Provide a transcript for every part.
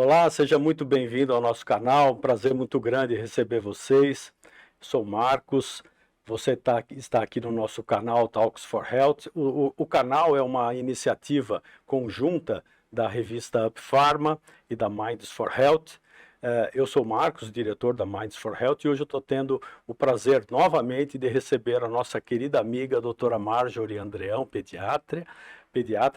Olá, seja muito bem-vindo ao nosso canal. Prazer muito grande receber vocês. Sou Marcos. Está aqui no nosso canal Talks for Health. O canal é uma iniciativa conjunta da revista Up Pharma e da Minds for Health. Eu sou Marcos, diretor da Minds for Health, e hoje eu estou tendo o prazer novamente de receber a nossa querida amiga, a doutora Marjorie Andreão, pediatra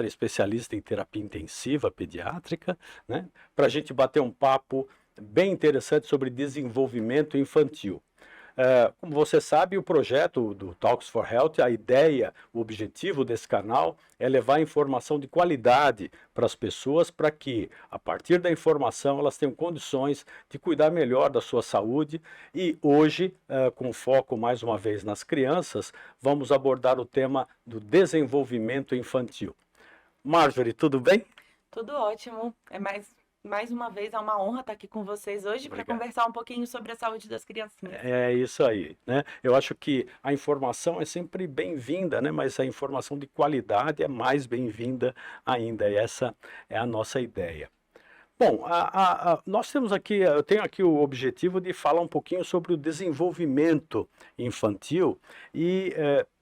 especialista em terapia intensiva pediátrica, né, para a gente bater um papo bem interessante sobre desenvolvimento infantil. Como você sabe, o projeto do Talks for Health, a ideia, o objetivo desse canal é levar informação de qualidade para as pessoas, para que, a partir da informação, elas tenham condições de cuidar melhor da sua saúde. E hoje, com foco mais uma vez nas crianças, vamos abordar o tema do desenvolvimento infantil. Marjorie, tudo bem? Tudo ótimo. Mais uma vez, é uma honra estar aqui com vocês hoje para Obrigado. conversar um pouquinho sobre a saúde das criancinhas. É isso aí, né? Eu acho que a informação é sempre bem-vinda, né? Mas a informação de qualidade é mais bem-vinda ainda, e essa é a nossa ideia. Bom, nós temos aqui, eu tenho aqui o objetivo de falar um pouquinho sobre o desenvolvimento infantil e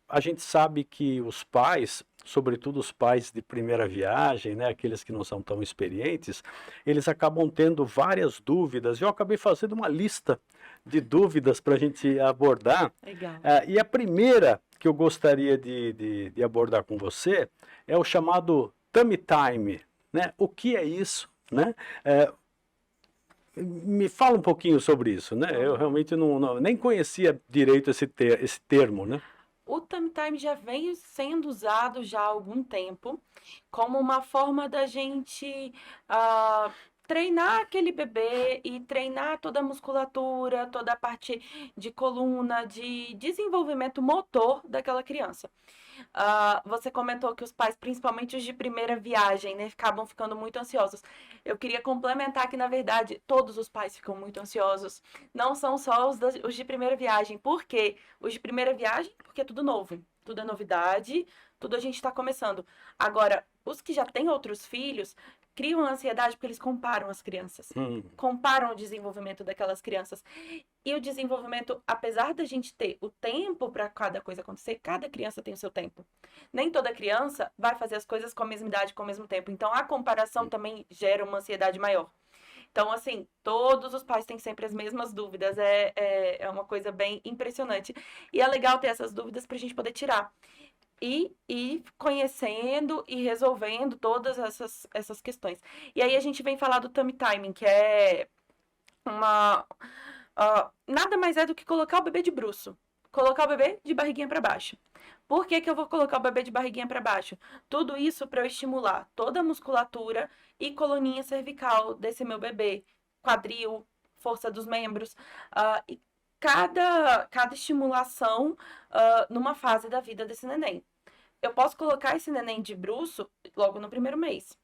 a gente sabe que os pais, sobretudo os pais de primeira viagem, né, aqueles que não são tão experientes, eles acabam tendo várias dúvidas. Eu acabei fazendo uma lista de dúvidas para a gente abordar. Legal. E a primeira que eu gostaria de abordar com você é o chamado tummy time, né? O que é isso, né? Me fala um pouquinho sobre isso, né? Eu realmente nem conhecia direito esse termo, né? O Tummy Time já vem sendo usado já há algum tempo como uma forma da gente treinar aquele bebê e treinar toda a musculatura, toda a parte de coluna, de desenvolvimento motor daquela criança. Você comentou que os pais, principalmente os de primeira viagem, né, acabam ficando muito ansiosos. Eu queria complementar que, na verdade, todos os pais ficam muito ansiosos. Não são só os de primeira viagem. Por quê? Os de primeira viagem, porque é tudo novo. Tudo é novidade, tudo a gente está começando. Agora, os que já têm outros filhos criam ansiedade porque eles comparam as crianças. Comparam o desenvolvimento daquelas crianças. E o desenvolvimento, apesar da gente ter o tempo para cada coisa acontecer, cada criança tem o seu tempo. Nem toda criança vai fazer as coisas com a mesma idade, com o mesmo tempo. Então, a comparação também gera uma ansiedade maior. Então, assim, todos os pais têm sempre as mesmas dúvidas. É uma coisa bem impressionante. E é legal ter essas dúvidas para a gente poder tirar. E conhecendo e resolvendo todas essas questões. E aí a gente vem falar do tummy timing, que é nada mais é do que colocar o bebê de bruço. Colocar o bebê de barriguinha para baixo. Por que eu vou colocar o bebê de barriguinha para baixo? Tudo isso para eu estimular toda a musculatura e coluninha cervical desse meu bebê. Quadril, força dos membros. E cada estimulação numa fase da vida desse neném. Eu posso colocar esse neném de bruço logo no primeiro mês.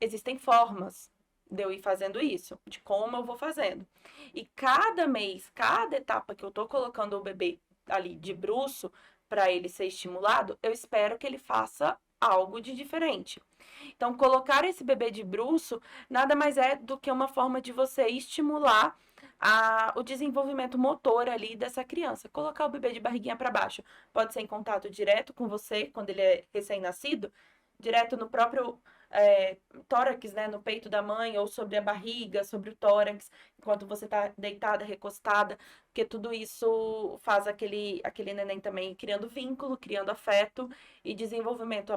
Existem formas de eu ir fazendo isso, de como eu vou fazendo. E cada mês, cada etapa que eu tô colocando o bebê ali de bruço para ele ser estimulado, eu espero que ele faça algo de diferente. Então, colocar esse bebê de bruço nada mais é do que uma forma de você estimular o desenvolvimento motor ali dessa criança. Colocar o bebê de barriguinha para baixo. Pode ser em contato direto com você, quando ele é recém-nascido, direto no próprio tórax, né, no peito da mãe, ou sobre a barriga, sobre o tórax, enquanto você está deitada, recostada, porque tudo isso faz aquele neném também criando vínculo, criando afeto e desenvolvendo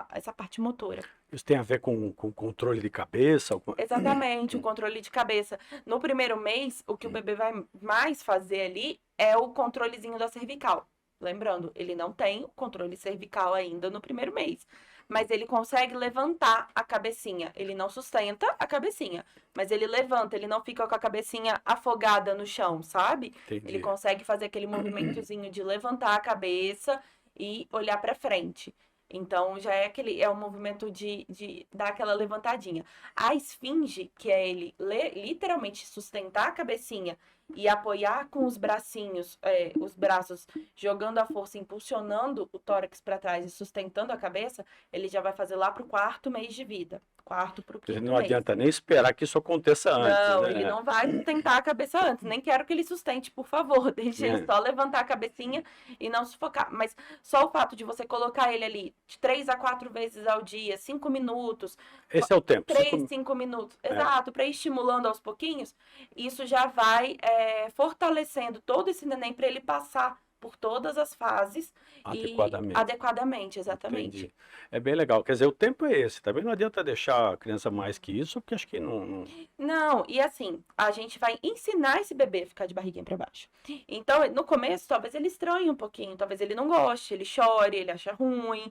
essa parte motora. Isso tem a ver com controle de cabeça? Exatamente, o controle de cabeça. No primeiro mês, o que o bebê vai mais fazer ali é o controlezinho da cervical. Lembrando, ele não tem o controle cervical ainda no primeiro mês. Mas ele consegue levantar a cabecinha. Ele não sustenta a cabecinha, mas ele levanta, ele não fica com a cabecinha afogada no chão, sabe? Entendi. Ele consegue fazer aquele movimentozinho de levantar a cabeça e olhar para frente. Então já é um movimento de dar aquela levantadinha. A esfinge, que é ele literalmente sustentar a cabecinha e apoiar com os bracinhos, os braços, jogando a força, impulsionando o tórax para trás e sustentando a cabeça, ele já vai fazer lá para o 4º mês de vida. 4º para o Quer dizer, 5º não mês. adianta nem esperar que isso aconteça antes, Não, ele né? não vai sustentar a cabeça antes. Nem quero que ele sustente, por favor. Deixe ele É. só levantar a cabecinha e não sufocar. Mas só o fato de você colocar ele ali de 3 a 4 vezes ao dia, 5 minutos, Esse é o tempo. 3, 5 minutos, É, exato, para ir estimulando aos pouquinhos, isso já vai fortalecendo todo esse neném para ele passar por todas as fases e adequadamente. adequadamente, exatamente. Entendi. É bem legal. Quer dizer, o tempo é esse. Também não adianta deixar a criança mais que isso, porque acho que não. Não, e assim, a gente vai ensinar esse bebê a ficar de barriguinha para baixo. Então, no começo, talvez ele estranhe um pouquinho, talvez ele não goste, ele chore, ele acha ruim,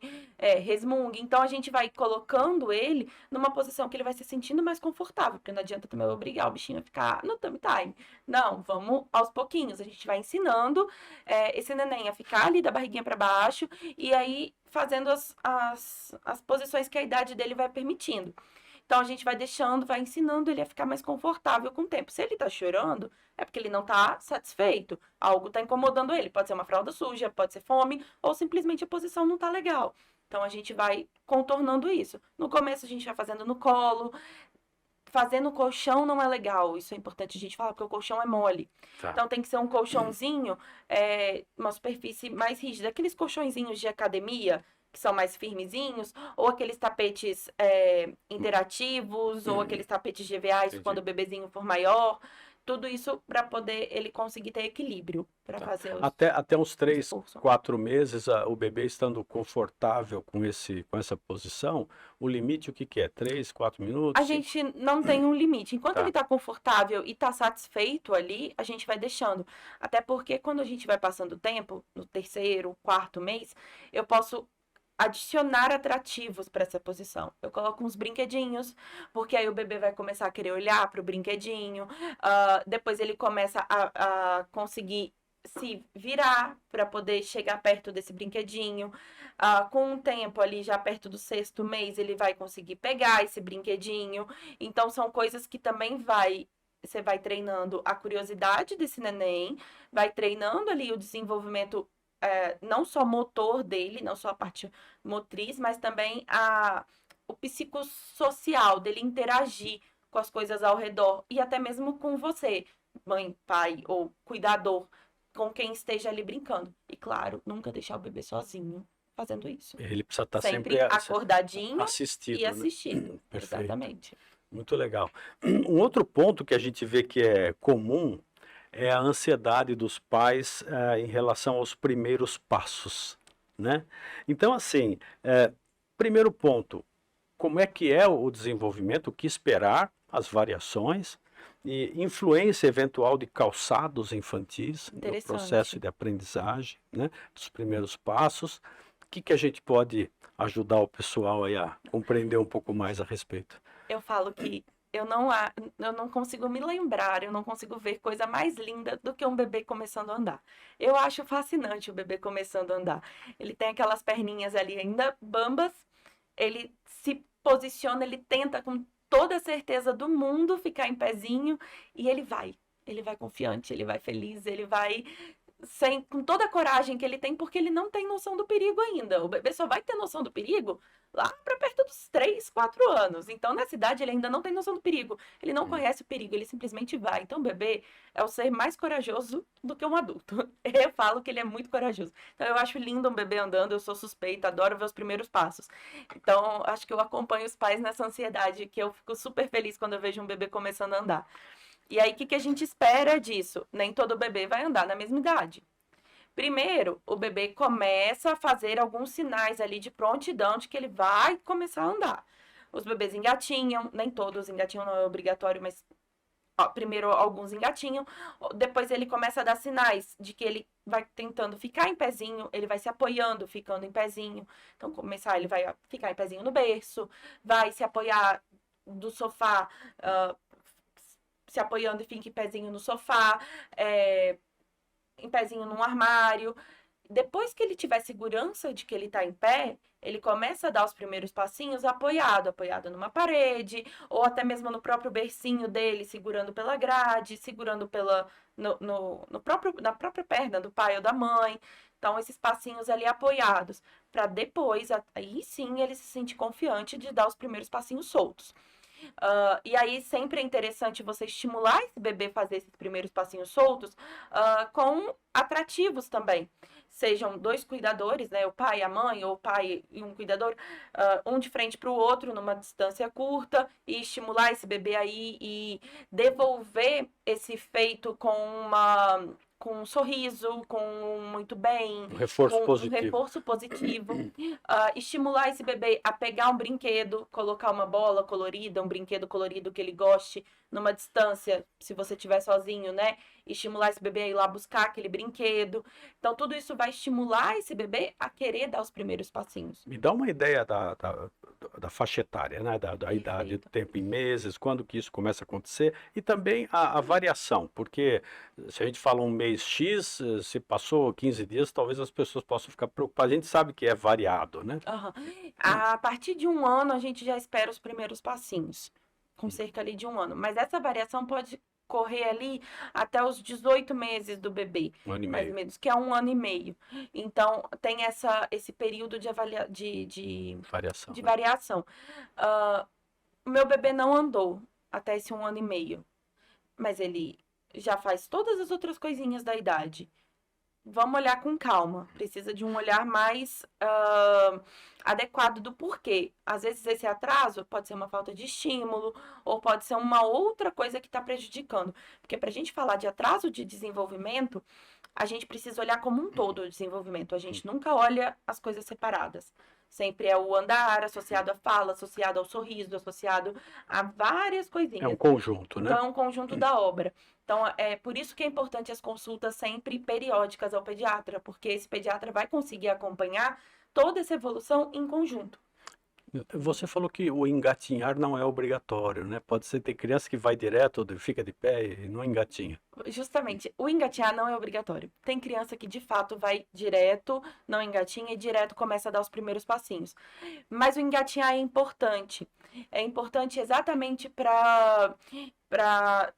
resmungue. Então, a gente vai colocando ele numa posição que ele vai se sentindo mais confortável, porque não adianta também obrigar o bichinho a ficar no tummy time. Não, vamos aos pouquinhos. A gente vai ensinando esse neném a ficar ali da barriguinha para baixo e aí fazendo as posições que a idade dele vai permitindo. Então a gente vai deixando, vai ensinando ele a ficar mais confortável com o tempo. Se ele tá chorando, é porque ele não tá satisfeito. Algo tá incomodando ele. Pode ser uma fralda suja, pode ser fome, ou simplesmente a posição não tá legal. Então a gente vai contornando isso. No começo a gente vai fazendo no colo. Fazendo colchão não é legal. Isso é importante a gente falar, porque o colchão é mole. Tá. Então tem que ser um colchãozinho, uma superfície mais rígida. Aqueles colchõezinhos de academia, que são mais firmezinhos, ou aqueles tapetes interativos, ou aqueles tapetes GVA, isso Entendi. quando o bebezinho for maior. Tudo isso para poder ele conseguir ter equilíbrio para Tá. fazer os Até uns 3, cursos. 4 meses, o bebê estando confortável com essa posição, o limite o que que é? 3, 4 minutos? A gente não tem um limite. Enquanto Tá. ele tá confortável e tá satisfeito ali, a gente vai deixando. Até porque quando a gente vai passando o tempo, no 3º, 4º mês, eu posso adicionar atrativos para essa posição. Eu coloco uns brinquedinhos, porque aí o bebê vai começar a querer olhar para o brinquedinho. Depois ele começa a conseguir se virar para poder chegar perto desse brinquedinho. Com o tempo ali, já perto do 6º mês, ele vai conseguir pegar esse brinquedinho. Então, são coisas que também você vai treinando a curiosidade desse neném, vai treinando ali o desenvolvimento não só motor dele, não só a parte motriz, mas também o psicossocial dele interagir com as coisas ao redor e até mesmo com você, mãe, pai ou cuidador, com quem esteja ali brincando. E claro, nunca deixar o bebê sozinho fazendo isso. Ele precisa estar Sempre sempre acordadinho assistido, e né? assistido. Perfeito. Exatamente. Muito legal. Um outro ponto que a gente vê que é comum é a ansiedade dos pais em relação aos primeiros passos, né? Então, assim, primeiro ponto, como é que é o desenvolvimento, o que esperar, as variações e influência eventual de calçados infantis no Interessante. processo de aprendizagem, né? Dos primeiros passos. O que a gente pode ajudar o pessoal aí a compreender um pouco mais a respeito? Eu falo que eu não consigo me lembrar, eu não consigo ver coisa mais linda do que um bebê começando a andar. Eu acho fascinante o bebê começando a andar. Ele tem aquelas perninhas ali ainda bambas, ele se posiciona, ele tenta com toda a certeza do mundo ficar em pezinho e ele vai. Ele vai confiante, ele vai feliz, ele vai com toda a coragem que ele tem, porque ele não tem noção do perigo ainda. O bebê só vai ter noção do perigo lá para perto dos 3, 4 anos. Então, nessa idade, ele ainda não tem noção do perigo. Ele não conhece o perigo, ele simplesmente vai. Então, o bebê é o ser mais corajoso do que um adulto. Eu falo que ele é muito corajoso. Então, eu acho lindo um bebê andando, eu sou suspeita, adoro ver os primeiros passos. Então, acho que eu acompanho os pais nessa ansiedade, que eu fico super feliz quando eu vejo um bebê começando a andar. E aí, o que a gente espera disso? Nem todo bebê vai andar na mesma idade. Primeiro, o bebê começa a fazer alguns sinais ali de prontidão de que ele vai começar a andar. Os bebês engatinham, nem todos engatinham, não é obrigatório, mas primeiro alguns engatinham. Depois ele começa a dar sinais de que ele vai tentando ficar em pezinho, ele vai se apoiando, ficando em pezinho. Então, ele vai ficar em pezinho no berço, vai se apoiar do sofá, se apoiando e fica em pezinho no sofá, em pezinho num armário. Depois que ele tiver segurança de que ele está em pé, ele começa a dar os primeiros passinhos apoiado numa parede, ou até mesmo no próprio bercinho dele, segurando pela grade, segurando na própria perna do pai ou da mãe. Então, esses passinhos ali apoiados, para depois, aí sim, ele se sentir confiante de dar os primeiros passinhos soltos. E aí sempre é interessante você estimular esse bebê a fazer esses primeiros passinhos soltos com atrativos também. Sejam dois cuidadores, né? O pai e a mãe, ou o pai e um cuidador, um de frente para o outro, numa distância curta, e estimular esse bebê aí e devolver esse feito com um sorriso, com muito bem, Um reforço com um positivo. reforço positivo. Estimular esse bebê a pegar um brinquedo, colocar uma bola colorida, um brinquedo colorido que ele goste, numa distância, se você estiver sozinho, né? Estimular esse bebê a ir lá buscar aquele brinquedo. Então, tudo isso vai estimular esse bebê a querer dar os primeiros passinhos. Me dá uma ideia da faixa etária, né? Da idade, do Perfeito. tempo em meses, quando que isso começa a acontecer, e também a variação, porque se a gente fala um mês X, se passou 15 dias, talvez as pessoas possam ficar preocupadas. A gente sabe que é variado, né? Aham. A partir de 1 ano, a gente já espera os primeiros passinhos, com cerca ali de 1 ano. Mas essa variação pode correr ali até os 18 meses do bebê, Um ano e mais ou meio. menos, que é 1 ano e meio. Então, tem esse período Variação, de né? variação. Ah, o meu bebê não andou até esse 1 ano e meio, mas ele já faz todas as outras coisinhas da idade. Vamos olhar com calma. Precisa de um olhar mais adequado do porquê. Às vezes esse atraso pode ser uma falta de estímulo ou pode ser uma outra coisa que está prejudicando. Porque para a gente falar de atraso de desenvolvimento, a gente precisa olhar como um todo o desenvolvimento. A gente nunca olha as coisas separadas. Sempre é o andar associado à fala, associado ao sorriso, associado a várias É um coisinhas. conjunto, né? Então, é um conjunto da obra. Então, é por isso que é importante as consultas sempre periódicas ao pediatra, porque esse pediatra vai conseguir acompanhar toda essa evolução em conjunto. Você falou que o engatinhar não é obrigatório, né? Pode ser ter criança que vai direto, fica de pé e não engatinha. Justamente, o engatinhar não é obrigatório. Tem criança que de fato vai direto, não engatinha e direto começa a dar os primeiros passinhos. Mas o engatinhar é importante. É importante exatamente para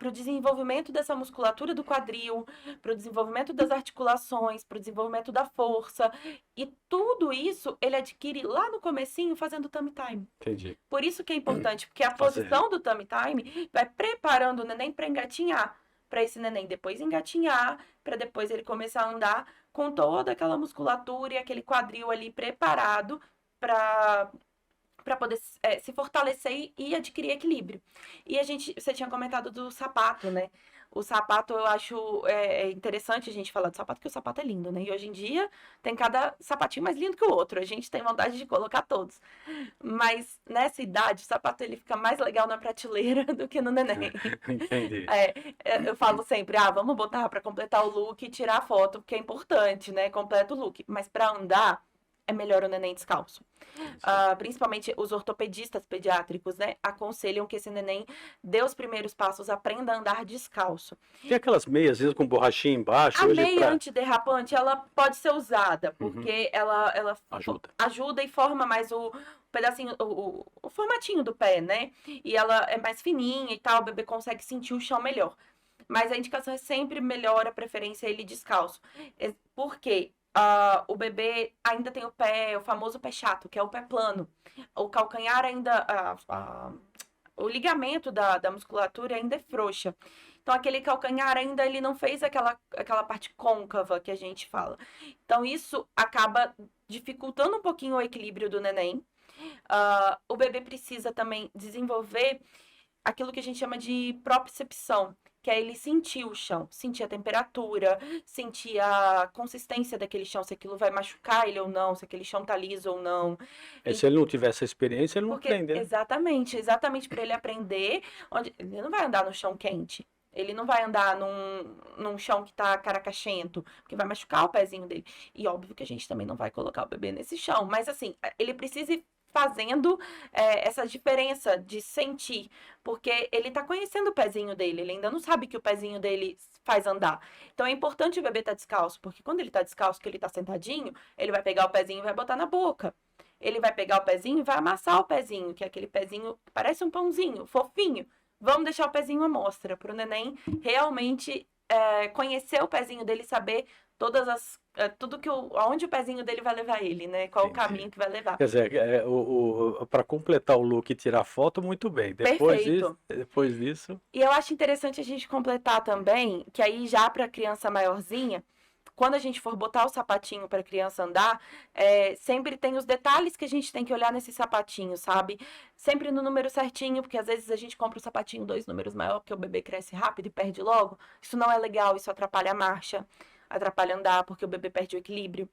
o desenvolvimento dessa musculatura do quadril, para o desenvolvimento das articulações, para o desenvolvimento da força. E tudo isso ele adquire lá no comecinho fazendo tummy time. Entendi. Por isso que é importante, porque a Fazer. posição do tummy time vai preparando o neném para engatinhar, para esse neném depois engatinhar, para depois ele começar a andar com toda aquela musculatura e aquele quadril ali preparado para poder se fortalecer e adquirir equilíbrio. E você tinha comentado do sapato, né? O sapato eu acho interessante a gente falar do sapato, porque o sapato é lindo, né? E hoje em dia tem cada sapatinho mais lindo que o outro. A gente tem vontade de colocar todos. Mas nessa idade, o sapato ele fica mais legal na prateleira do que no neném. Entendi. Eu falo sempre, vamos botar para completar o look e tirar a foto, porque é importante, né? Completa o look. Mas para andar, é melhor o neném descalço. Principalmente os ortopedistas pediátricos, né, aconselham que esse neném dê os primeiros passos, aprenda a andar descalço. Tem aquelas meias, às vezes, com borrachinha embaixo. A Hoje meia antiderrapante, ela pode ser usada, porque ela ajuda e forma mais o pedacinho, o formatinho do pé, né? E ela é mais fininha e tal, o bebê consegue sentir o chão melhor. Mas a indicação é sempre melhor, a preferência é ele descalço. Por quê? O bebê ainda tem o famoso pé chato, que é o pé plano. O calcanhar ainda, o ligamento da musculatura ainda é frouxa. Então, aquele calcanhar ainda ele não fez aquela parte côncava que a gente fala. Então, isso acaba dificultando um pouquinho o equilíbrio do neném. O bebê precisa também desenvolver aquilo que a gente chama de propriocepção, que é ele sentir o chão, sentir a temperatura, sentir a consistência daquele chão, se aquilo vai machucar ele ou não, se aquele chão tá liso ou não. Se ele não tiver essa experiência, ele não aprende, né? Exatamente para ele aprender, ele não vai andar no chão quente. Ele não vai andar num chão que tá caracachento, porque vai machucar o pezinho dele. E óbvio que a gente também não vai colocar o bebê nesse chão, mas assim, ele precisa ir fazendo essa diferença de sentir, porque ele tá conhecendo o pezinho dele, ele ainda não sabe que o pezinho dele faz andar. Então é importante o bebê estar descalço, porque quando ele tá descalço, que ele tá sentadinho, ele vai pegar o pezinho e vai botar na boca. Ele vai pegar o pezinho e vai amassar o pezinho, que é aquele pezinho, parece um pãozinho, fofinho. Vamos deixar o pezinho à mostra, para o neném realmente conhecer o pezinho dele, saber todas as tudo aonde o pezinho dele vai levar ele, né? Qual o Entendi. caminho que vai levar. Quer dizer, para completar o look e tirar foto, muito bem. Perfeito. Depois disso, E eu acho interessante a gente completar também, que aí já para criança maiorzinha, quando a gente for botar o sapatinho para a criança andar, sempre tem os detalhes que a gente tem que olhar nesse sapatinho, sabe? Sempre no número certinho, porque às vezes a gente compra o sapatinho 2 números maior, porque o bebê cresce rápido e perde logo. Isso não é legal, isso atrapalha a marcha, atrapalha andar, porque o bebê perde o equilíbrio.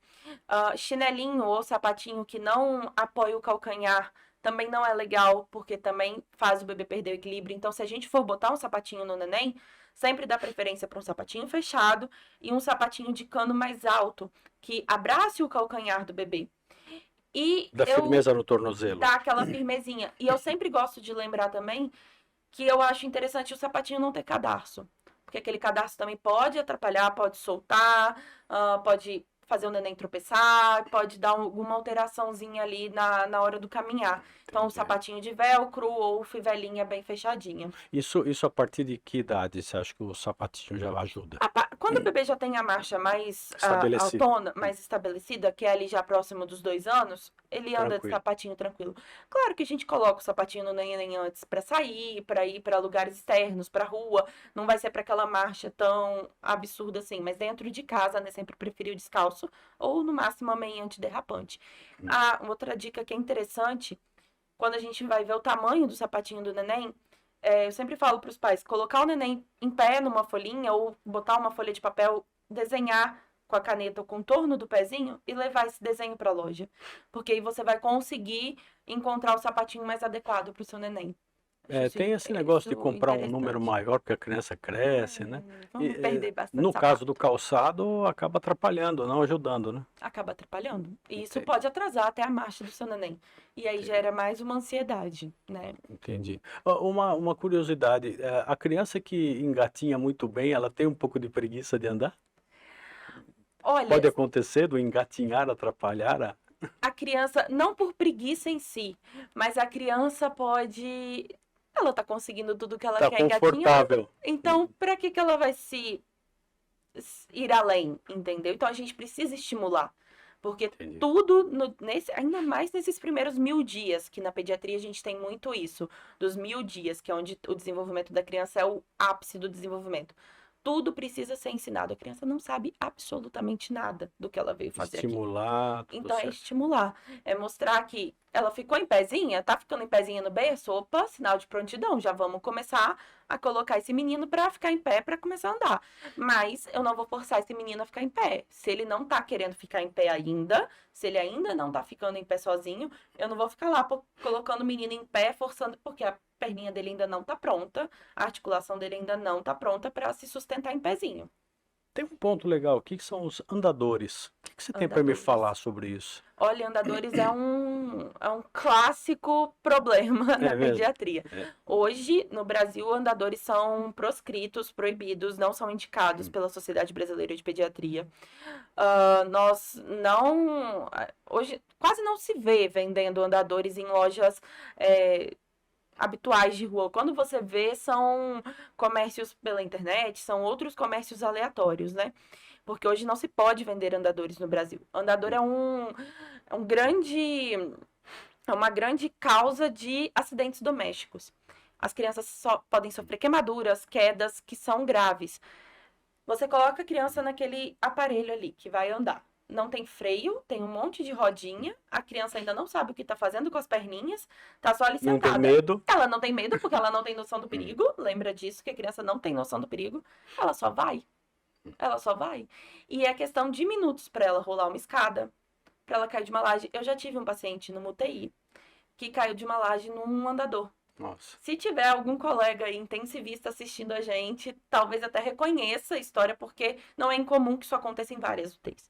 Chinelinho ou sapatinho que não apoia o calcanhar também não é legal, porque também faz o bebê perder o equilíbrio. Então, se a gente for botar um sapatinho no neném, sempre dá preferência para um sapatinho fechado e um sapatinho de cano mais alto, que abrace o calcanhar do bebê. E da eu firmeza no tornozelo. dá aquela firmezinha. E eu sempre gosto de lembrar também que eu acho interessante o sapatinho não ter cadarço. Porque aquele cadarço também pode atrapalhar, pode soltar, pode fazer o neném tropeçar, pode dar alguma alteraçãozinha ali na hora do caminhar. Então, o Entendi. sapatinho de velcro ou fivelinha bem fechadinha. Isso a partir de que idade você acha que o sapatinho já ajuda? Quando o bebê já tem a marcha mais Estabelecido. autônoma, mais estabelecida, que é ali já próximo dos 2 anos, ele anda de Tranquilo. sapatinho tranquilo. Claro que a gente coloca o sapatinho no neném antes para sair, para ir para lugares externos, para rua. Não vai ser para aquela marcha tão absurda assim, mas dentro de casa, né, sempre preferi o descalço ou no máximo a meia antiderrapante. Outra dica que é interessante, quando a gente vai ver o tamanho do sapatinho do neném, eu sempre falo para os pais, colocar o neném em pé numa folhinha ou botar uma folha de papel, desenhar com a caneta o contorno do pezinho e levar esse desenho para a loja. Porque aí você vai conseguir encontrar o sapatinho mais adequado para o seu neném. Tem esse negócio de comprar um número Interessante. maior porque a criança cresce, né? Vamos perder bastante No caso do sapato. calçado, acaba atrapalhando, não ajudando, né? Acaba atrapalhando. E isso Entendi. pode atrasar até a marcha do seu neném. E aí gera mais uma ansiedade, né? Entendi. Uma curiosidade, a criança que engatinha muito bem, ela tem um pouco de preguiça de andar? Olha, Pode acontecer do engatinhar atrapalhar a criança, não por preguiça em si, mas a criança pode. Ela tá conseguindo tudo que ela tá quer engatinhando, confortável. então pra que ela vai ir além, entendeu? Então a gente precisa estimular. Porque Entendi. tudo, ainda mais nesses primeiros 1000 dias, que na pediatria a gente tem muito isso, dos 1000 dias, que é onde o desenvolvimento da criança é o ápice do desenvolvimento. Tudo precisa ser ensinado. A criança não sabe absolutamente nada do que ela veio fazer aqui. Estimular, tudo Então é certo. estimular, é mostrar que ela ficou em pezinha, tá ficando em pezinha no berço, opa, sinal de prontidão, já vamos começar a colocar esse menino para ficar em pé para começar a andar. Mas eu não vou forçar esse menino a ficar em pé. Se ele não tá querendo ficar em pé ainda, se ele ainda não tá ficando em pé sozinho, eu não vou ficar lá colocando o menino em pé, forçando, porque a perninha dele ainda não tá pronta, a articulação dele ainda não tá pronta para se sustentar em pezinho. Tem um ponto legal aqui que são os andadores. O que você tem para me Andadores. falar sobre isso? Olha, andadores é um clássico problema na É mesmo? pediatria. Hoje, no Brasil, andadores são proscritos, proibidos, não são indicados pela Sociedade Brasileira de Pediatria. Nós não. Hoje, quase não se vê vendendo andadores em lojas habituais de rua. Quando você vê, são comércios pela internet, são outros comércios aleatórios, né? Porque hoje não se pode vender andadores no Brasil. Andador é um grande, é uma grande causa de acidentes domésticos. As crianças só podem sofrer queimaduras, quedas que são graves. Você coloca a criança naquele aparelho ali que vai andar. Não tem freio, tem um monte de rodinha, a criança ainda não sabe o que está fazendo com as perninhas, tá só ali Não tem sentada. medo? Ela não tem medo porque ela não tem noção do perigo. Lembra disso, que a criança não tem noção do perigo. Ela só vai. Ela só vai. E é questão de minutos para ela rolar uma escada, para ela cair de uma laje. Eu já tive um paciente no UTI que caiu de uma laje num andador. Nossa. Se tiver algum colega intensivista assistindo a gente, talvez até reconheça a história, porque não é incomum que isso aconteça em várias UTIs.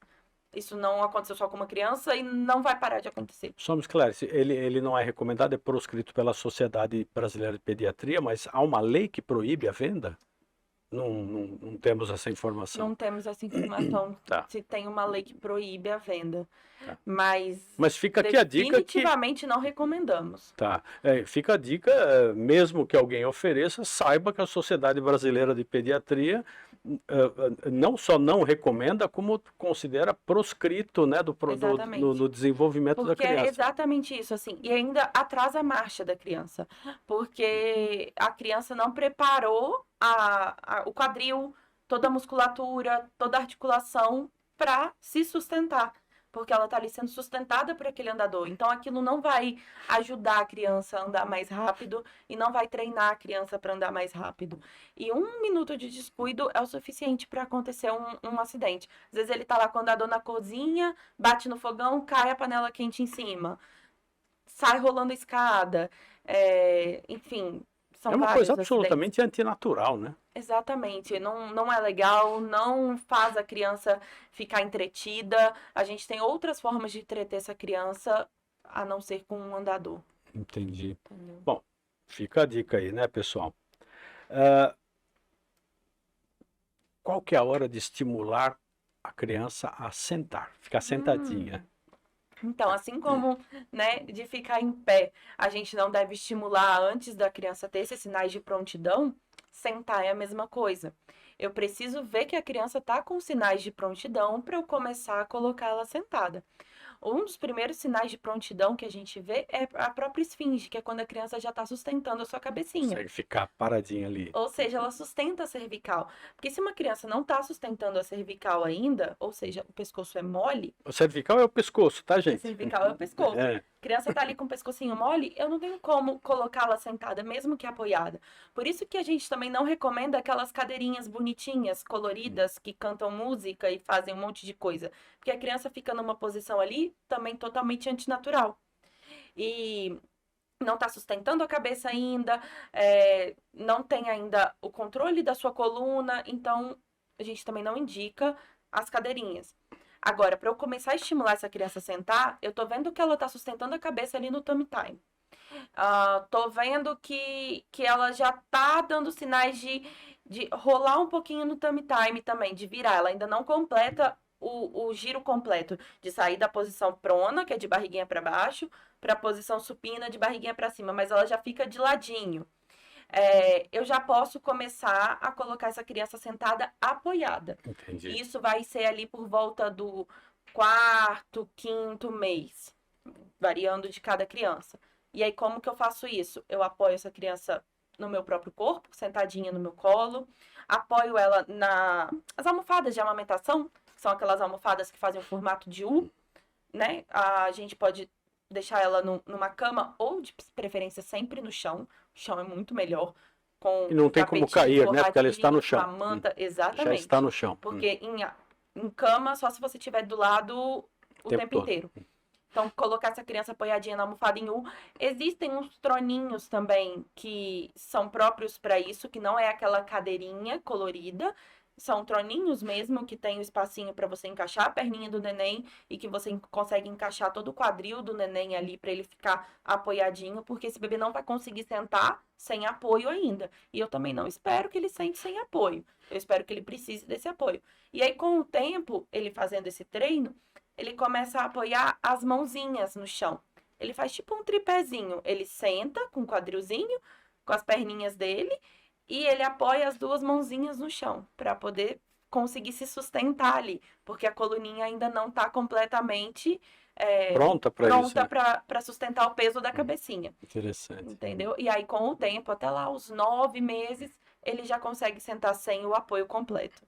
Isso não aconteceu só com uma criança e não vai parar de acontecer. Só me esclarece, ele não é recomendado, é proscrito pela Sociedade Brasileira de Pediatria, mas há uma lei que proíbe a venda? Não temos essa informação. Não temos essa informação Tá. se tem uma lei que proíbe a venda. Tá. Mas Mas fica aqui a dica que... definitivamente não recomendamos. Tá. Fica a dica, mesmo que alguém ofereça, saiba que a Sociedade Brasileira de Pediatria não só não recomenda, como considera proscrito, né, Exatamente. no desenvolvimento da Porque é criança. exatamente isso, assim. E ainda atrasa a marcha da criança. Porque a criança não preparou o quadril, toda a musculatura, toda a articulação para se sustentar. Porque ela está ali sendo sustentada por aquele andador. Então aquilo não vai ajudar a criança a andar mais rápido e não vai treinar a criança para andar mais rápido. E 1 minuto de descuido é o suficiente para acontecer um acidente. Às vezes ele tá lá com o andador na cozinha, bate no fogão, cai a panela quente em cima, sai rolando a escada, enfim, são É uma vários coisa acidentes. absolutamente antinatural, né? Exatamente, não é legal, não faz a criança ficar entretida. A gente tem outras formas de entreter essa criança a não ser com um andador. Entendi. Entendeu? Bom, fica a dica aí, né, pessoal? Ah, qual que é a hora de estimular a criança a sentar, ficar sentadinha? Então, assim como, né, de ficar em pé, a gente não deve estimular antes da criança ter esses sinais de prontidão, sentar é a mesma coisa. Eu preciso ver que a criança está com sinais de prontidão para eu começar a colocar ela sentada. Um dos primeiros sinais de prontidão que a gente vê é a própria esfinge, que é quando a criança já está sustentando a sua cabecinha. Consegue ficar paradinha ali. Ou seja, ela sustenta a cervical. Porque se uma criança não está sustentando a cervical ainda, ou seja, o pescoço é mole, O cervical é o pescoço, tá, a gente? cervical é o pescoço. É. Criança tá ali com o pescocinho mole, eu não tenho como colocá-la sentada, mesmo que apoiada. Por isso que a gente também não recomenda aquelas cadeirinhas bonitinhas, coloridas, que cantam música e fazem um monte de coisa. Porque a criança fica numa posição ali também totalmente antinatural. E não está sustentando a cabeça ainda, não tem ainda o controle da sua coluna, então a gente também não indica as cadeirinhas. Agora, para eu começar a estimular essa criança a sentar, eu tô vendo que ela tá sustentando a cabeça ali no tummy time. Tô vendo que ela já tá dando sinais de rolar um pouquinho no tummy time também, de virar. Ela ainda não completa o giro completo, de sair da posição prona, que é de barriguinha para baixo, para a posição supina, de barriguinha para cima, mas ela já fica de ladinho. Eu já posso começar a colocar essa criança sentada apoiada. Entendi. Isso vai ser ali por volta do 4º, 5º mês, variando de cada criança. E aí, como que eu faço isso? Eu apoio essa criança no meu próprio corpo, sentadinha no meu colo, apoio ela nas almofadas de amamentação, que são aquelas almofadas que fazem o formato de U, né? A gente pode deixar ela numa cama ou, de preferência, sempre no chão. O chão é muito melhor. Com E não tem como cair, né? Porque ela está no chão. Com a manta, Já exatamente. está no chão. Porque em cama, só se você estiver do lado o tempo inteiro. Então, colocar essa criança apoiadinha na almofada em U. Existem uns troninhos também que são próprios para isso, que não é aquela cadeirinha colorida. São troninhos mesmo, que tem o espacinho para você encaixar a perninha do neném e que você consegue encaixar todo o quadril do neném ali para ele ficar apoiadinho, porque esse bebê não vai conseguir sentar sem apoio ainda. E eu também não espero que ele sente sem apoio. Eu espero que ele precise desse apoio. E aí, com o tempo, ele fazendo esse treino, ele começa a apoiar as mãozinhas no chão. Ele faz tipo um tripézinho. Ele senta com o quadrilzinho, com as perninhas dele, e ele apoia as 2 mãozinhas no chão para poder conseguir se sustentar ali, porque a coluninha ainda não está completamente pronta para isso, né? para sustentar o peso da cabecinha. Interessante. Entendeu? E aí, com o tempo, até lá os 9 meses, ele já consegue sentar sem o apoio completo.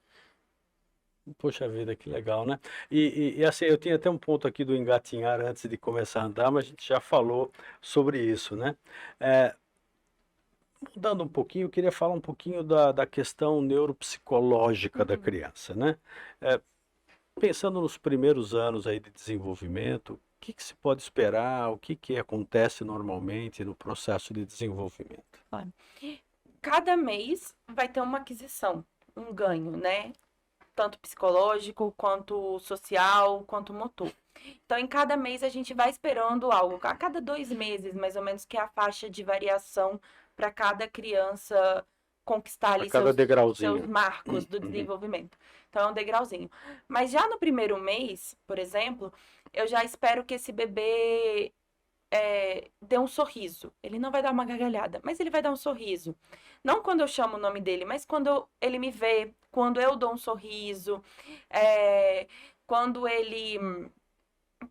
Poxa vida, que legal, né? E assim, eu tinha até um ponto aqui do engatinhar antes de começar a andar, mas a gente já falou sobre isso, né? Mudando um pouquinho, eu queria falar um pouquinho da questão neuropsicológica da criança, né? Pensando nos primeiros anos aí de desenvolvimento, o que se pode esperar, o que acontece normalmente no processo de desenvolvimento? Cada mês vai ter uma aquisição, um ganho, né? Tanto psicológico, quanto social, quanto motor. Então, em cada mês a gente vai esperando algo. A cada 2 meses, mais ou menos, que é a faixa de variação para cada criança conquistar A ali cada seus degrauzinho. marcos do desenvolvimento. Então, é um degrauzinho. Mas já no primeiro mês, por exemplo, eu já espero que esse bebê dê um sorriso. Ele não vai dar uma gargalhada, mas ele vai dar um sorriso. Não quando eu chamo o nome dele, mas quando ele me vê, quando eu dou um sorriso, é, quando ele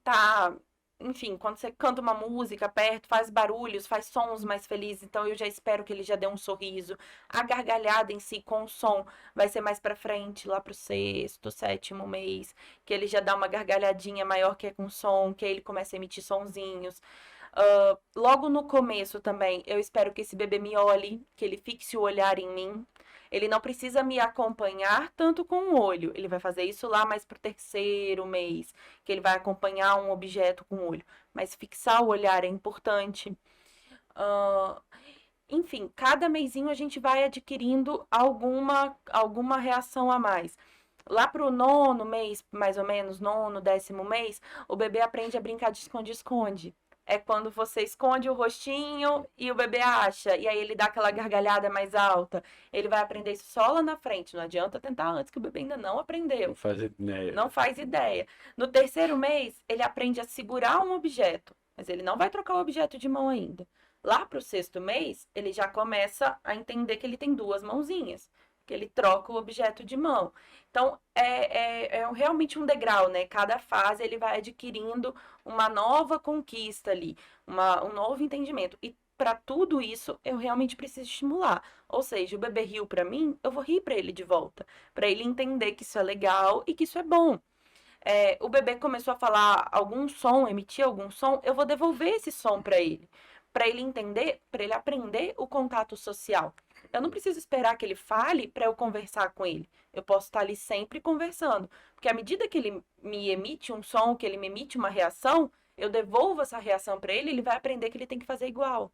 tá. Enfim, quando você canta uma música perto, faz barulhos, faz sons mais felizes, então eu já espero que ele já dê um sorriso. A gargalhada em si com o som vai ser mais pra frente, lá pro sexto, sétimo mês, que ele já dá uma gargalhadinha maior que é com som, que aí ele começa a emitir sonzinhos. Logo no começo também, eu espero que esse bebê me olhe, que ele fixe o olhar em mim. Ele não precisa me acompanhar tanto com o olho. Ele vai fazer isso lá mais pro terceiro mês, que ele vai acompanhar um objeto com o olho. Mas fixar o olhar é importante. Uh, Enfim, cada mêsinho a gente vai adquirindo alguma reação a mais. Lá pro nono mês, mais ou menos, nono, décimo mês, o bebê aprende a brincar de esconde-esconde. É quando você esconde o rostinho e o bebê acha, e aí ele dá aquela gargalhada mais alta. Ele vai aprender isso só lá na frente. Não adianta tentar antes, que o bebê ainda não aprendeu. Não faz ideia. Não faz ideia. No terceiro mês, ele aprende a segurar um objeto, mas ele não vai trocar o objeto de mão ainda. Lá pro sexto mês, ele já começa a entender que ele tem duas mãozinhas, que ele troca o objeto de mão. Então, é realmente um degrau, né? Cada fase ele vai adquirindo uma nova conquista ali, um novo entendimento. E para tudo isso, eu realmente preciso estimular. Ou seja, o bebê riu para mim, eu vou rir para ele de volta, para ele entender que isso é legal e que isso é bom. O bebê começou a falar algum som, emitir algum som, eu vou devolver esse som para ele entender, para ele aprender o contato social. Eu não preciso esperar que ele fale para eu conversar com ele. Eu posso estar ali sempre conversando, porque à medida que ele me emite um som, que ele me emite uma reação, eu devolvo essa reação para ele, ele vai aprender que ele tem que fazer igual.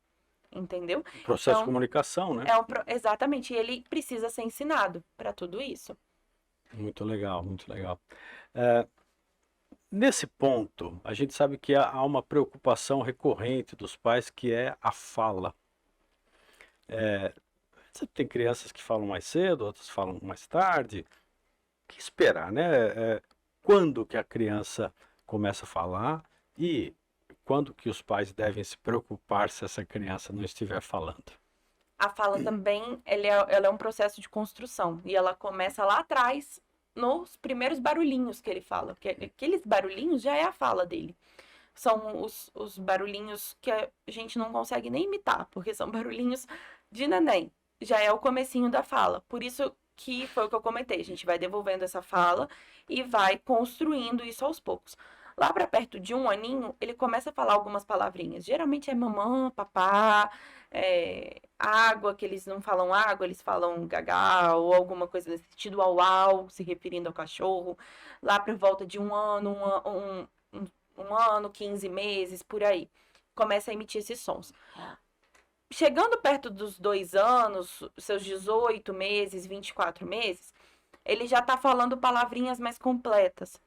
Entendeu? Processo de Então, comunicação, né? exatamente, ele precisa ser ensinado para tudo isso. Muito legal, muito legal. Nesse ponto, a gente sabe que há uma preocupação recorrente dos pais que é a fala. Você tem crianças que falam mais cedo, outras falam mais tarde. O que esperar, né? Quando que a criança começa a falar e quando que os pais devem se preocupar se essa criança não estiver falando? A fala também, ela é um processo de construção. E ela começa lá atrás, nos primeiros barulhinhos que ele fala. Porque aqueles barulhinhos já é a fala dele. São os barulhinhos que a gente não consegue nem imitar, porque são barulhinhos de neném. Já é o comecinho da fala. Por isso que foi o que eu comentei. A gente vai devolvendo essa fala e vai construindo isso aos poucos. Lá para perto de 1 aninho, ele começa a falar algumas palavrinhas. Geralmente é mamã, papá, água, que eles não falam água, eles falam gagá ou alguma coisa nesse sentido, au, se referindo ao cachorro. Lá por volta de 1 ano, um ano, 15 meses, por aí. Começa a emitir esses sons. Chegando perto dos 2 anos, seus 18 meses, 24 meses, ele já está falando palavrinhas mais completas.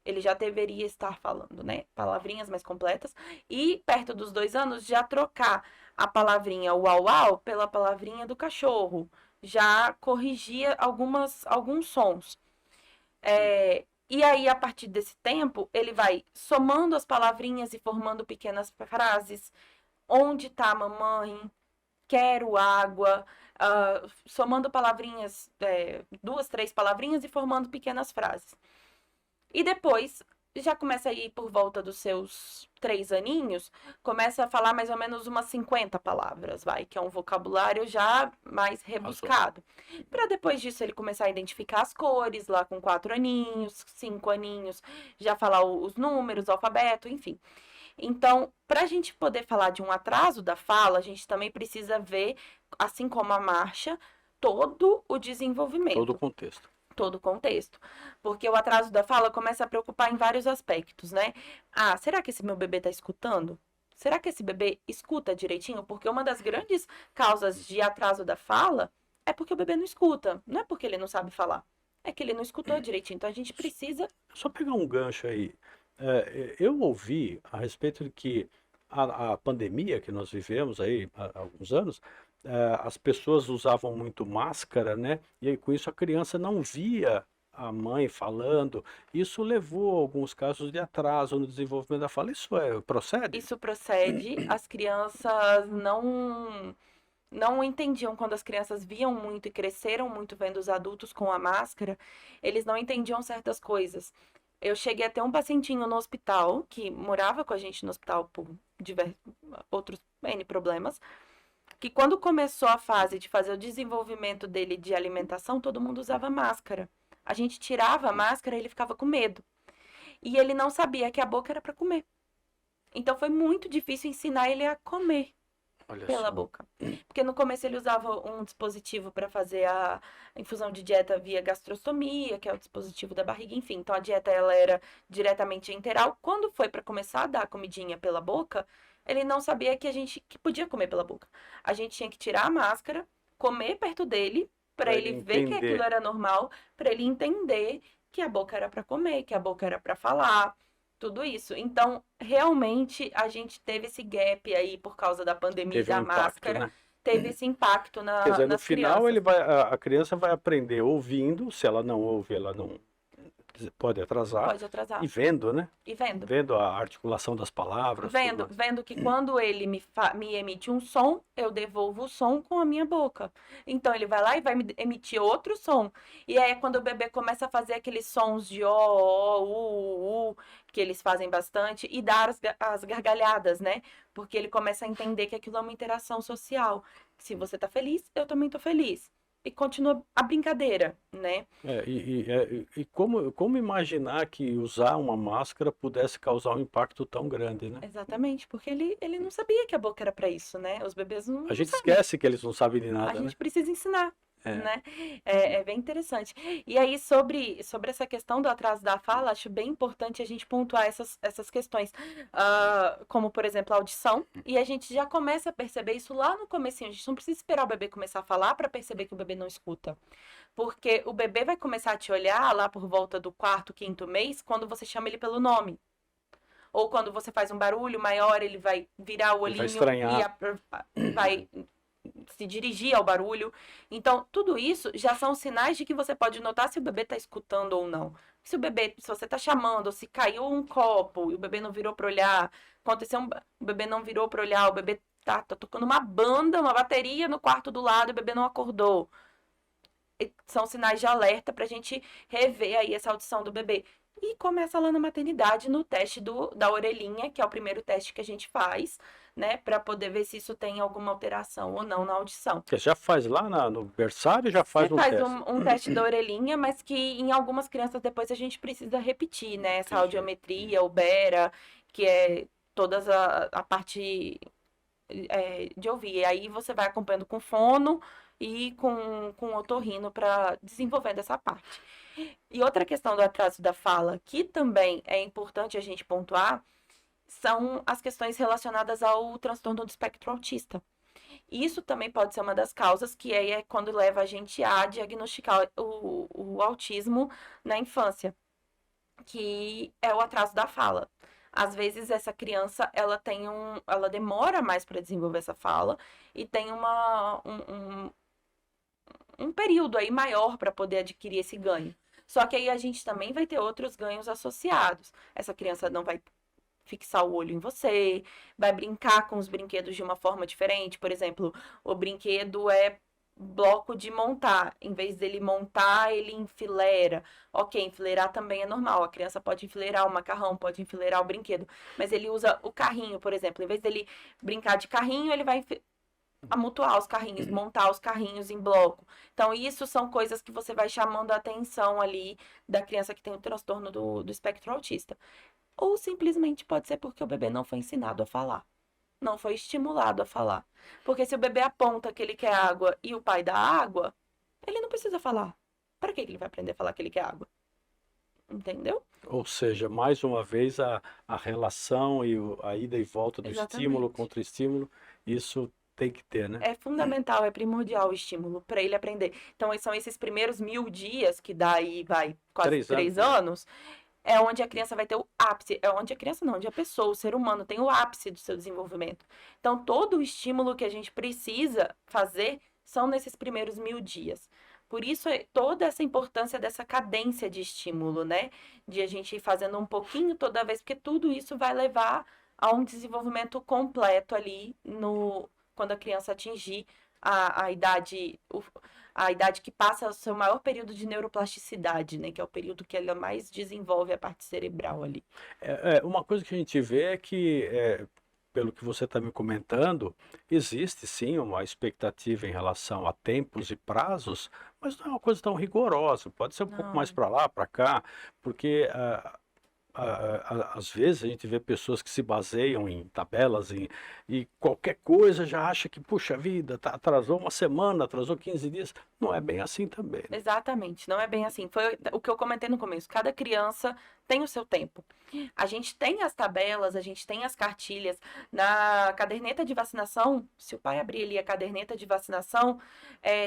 Ele já deveria estar falando, né? Palavrinhas mais completas. E perto dos 2 anos, já trocar a palavrinha uau pela palavrinha do cachorro. Já corrigia alguns sons. E aí, a partir desse tempo, ele vai somando as palavrinhas e formando pequenas frases. Onde tá a mamãe? Quero água. Somando palavrinhas, 2, 3 palavrinhas e formando pequenas frases. E depois, já começa a ir por volta dos seus 3 aninhos, começa a falar mais ou menos umas 50 palavras, que é um vocabulário já mais rebuscado. Para depois disso ele começar a identificar as cores, lá com 4 aninhos, 5 aninhos, já falar os números, o alfabeto, enfim. Então, para a gente poder falar de um atraso da fala, a gente também precisa ver, assim como a marcha, todo o desenvolvimento. Todo o contexto. Todo o contexto. Porque o atraso da fala começa a preocupar em vários aspectos, né? Será que esse meu bebê está escutando? Será que esse bebê escuta direitinho? Porque uma das grandes causas de atraso da fala é porque o bebê não escuta. Não é porque ele não sabe falar. É que ele não escutou direitinho. Então a gente precisa. Só pegar um gancho aí. Eu ouvi a respeito de que a pandemia que nós vivemos aí há alguns anos, as pessoas usavam muito máscara, né? E aí, com isso a criança não via a mãe falando. Isso levou a alguns casos de atraso no desenvolvimento da fala. Isso procede? Isso procede, as crianças não entendiam quando as crianças viam muito e cresceram muito vendo os adultos com a máscara, eles não entendiam certas coisas. Eu cheguei a ter um pacientinho no hospital, que morava com a gente no hospital por diversos outros N problemas, que quando começou a fase de fazer o desenvolvimento dele de alimentação, todo mundo usava máscara. A gente tirava a máscara e ele ficava com medo. E ele não sabia que a boca era para comer. Então foi muito difícil ensinar ele a comer Olha pela só. boca. Porque no começo ele usava um dispositivo para fazer a infusão de dieta via gastrostomia, que é o dispositivo da barriga, enfim. Então a dieta ela era diretamente enteral. Quando foi para começar a dar a comidinha pela boca, ele não sabia que podia comer pela boca. A gente tinha que tirar a máscara, comer perto dele, para Para ele ele ver que aquilo entender. era normal, para ele entender que a boca era para comer, que a boca era para falar, tudo isso. Então, realmente, a gente teve esse gap aí por causa da pandemia e Teve um da impacto, máscara, né? teve esse impacto Quer dizer, no nas final crianças. a criança vai aprender ouvindo, se ela não ouve, ela não pode atrasar, Pode e atrasar. vendo, né? E vendo. Vendo a articulação das palavras, tudo mais. Vendo que quando ele me emite um som, eu devolvo o som com a minha boca. Então ele vai lá e vai me emitir outro som. E aí quando o bebê começa a fazer aqueles sons de ó, que eles fazem bastante, e dar as gargalhadas, né? Porque ele começa a entender que aquilo é uma interação social. Se você tá feliz, eu também tô feliz. E continua a brincadeira, né? E como imaginar que usar uma máscara pudesse causar um impacto tão grande, né? Exatamente, porque ele não sabia que a boca era para isso, né? Os bebês A não gente sabem. esquece que eles não sabem de A nada, né? gente precisa ensinar, É. né? É bem interessante. E aí, sobre essa questão do atraso da fala, acho bem importante a gente pontuar essas questões. Como, por exemplo, a audição. E a gente já começa a perceber isso lá no comecinho. A gente não precisa esperar o bebê começar a falar para perceber que o bebê não escuta. Porque o bebê vai começar a te olhar lá por volta do quarto, quinto mês, quando você chama ele pelo nome. Ou quando você faz um barulho maior, ele vai virar o Ele vai olhinho e estranhar. vai se dirigir ao barulho. Então, tudo isso já são sinais de que você pode notar se o bebê está escutando ou não. Se você está chamando, ou se caiu um copo e o bebê não virou para olhar, o bebê não virou para olhar, o bebê tá tocando uma banda, uma bateria no quarto do lado e o bebê não acordou. São sinais de alerta para a gente rever aí essa audição do bebê. E começa lá na maternidade, no teste da orelhinha, que é o primeiro teste que a gente faz, né, para poder ver se isso tem alguma alteração ou não na audição. Você já faz lá no berçário, já Você faz um faz teste. um teste da orelhinha, mas que em algumas crianças depois a gente precisa repetir, né? Essa Entendi. audiometria, o Bera, que é toda a parte de ouvir. E aí você vai acompanhando com fono e com otorrino para desenvolvendo essa parte. E outra questão do atraso da fala, que também é importante a gente pontuar, são as questões relacionadas ao transtorno do espectro autista. Isso também pode ser uma das causas, que aí é quando leva a gente a diagnosticar o autismo na infância, que é o atraso da fala. Às vezes essa criança ela demora mais para desenvolver essa fala e tem um período aí maior para poder adquirir esse ganho. Só que aí a gente também vai ter outros ganhos associados. Essa criança não vai fixar o olho em você, vai brincar com os brinquedos de uma forma diferente. Por exemplo, o brinquedo é bloco de montar. Em vez dele montar, ele enfileira. Ok, enfileirar também é normal. A criança pode enfileirar o macarrão, pode enfileirar o brinquedo. Mas ele usa o carrinho, por exemplo. Em vez dele brincar de carrinho, ele vai amontoar os carrinhos, montar os carrinhos em bloco. Então, isso são coisas que você vai chamando a atenção ali da criança que tem o transtorno do espectro autista. Ou simplesmente pode ser porque o bebê não foi ensinado a falar, não foi estimulado a falar. Porque se o bebê aponta que ele quer água e o pai dá água, ele não precisa falar. Para que ele vai aprender a falar que ele quer água? Entendeu? Ou seja, mais uma vez a relação e a ida e volta do estímulo Exatamente. contra estímulo, isso tem que ter, né? É fundamental, é primordial o estímulo para ele aprender. Então, são esses primeiros 1000 dias, que dá aí, vai, quase 3 anos, 3 né? anos, é onde a criança vai ter o ápice, é onde a criança não, onde a pessoa, o ser humano tem o ápice do seu desenvolvimento. Então, todo o estímulo que a gente precisa fazer são nesses primeiros 1000 dias. Por isso, toda essa importância dessa cadência de estímulo, né? De a gente ir fazendo um pouquinho toda vez, porque tudo isso vai levar a um desenvolvimento completo ali quando a criança atingir a idade, a idade que passa o seu maior período de neuroplasticidade, né? Que é o período que ela mais desenvolve a parte cerebral ali. Uma coisa que a gente vê é que, pelo que você está me comentando, existe sim uma expectativa em relação a tempos e prazos, mas não é uma coisa tão rigorosa. Pode ser um pouco mais Não, para lá, para cá, porque às vezes a gente vê pessoas que se baseiam em tabelas e qualquer coisa já acha que, puxa vida, atrasou uma semana, atrasou 15 dias. Não é bem assim também, né? exatamente, não é bem assim. Foi o que eu comentei no começo. Cada criança tem o seu tempo. A gente tem as tabelas, a gente tem as cartilhas. Na caderneta de vacinação, se o pai abrir ali a caderneta de vacinação,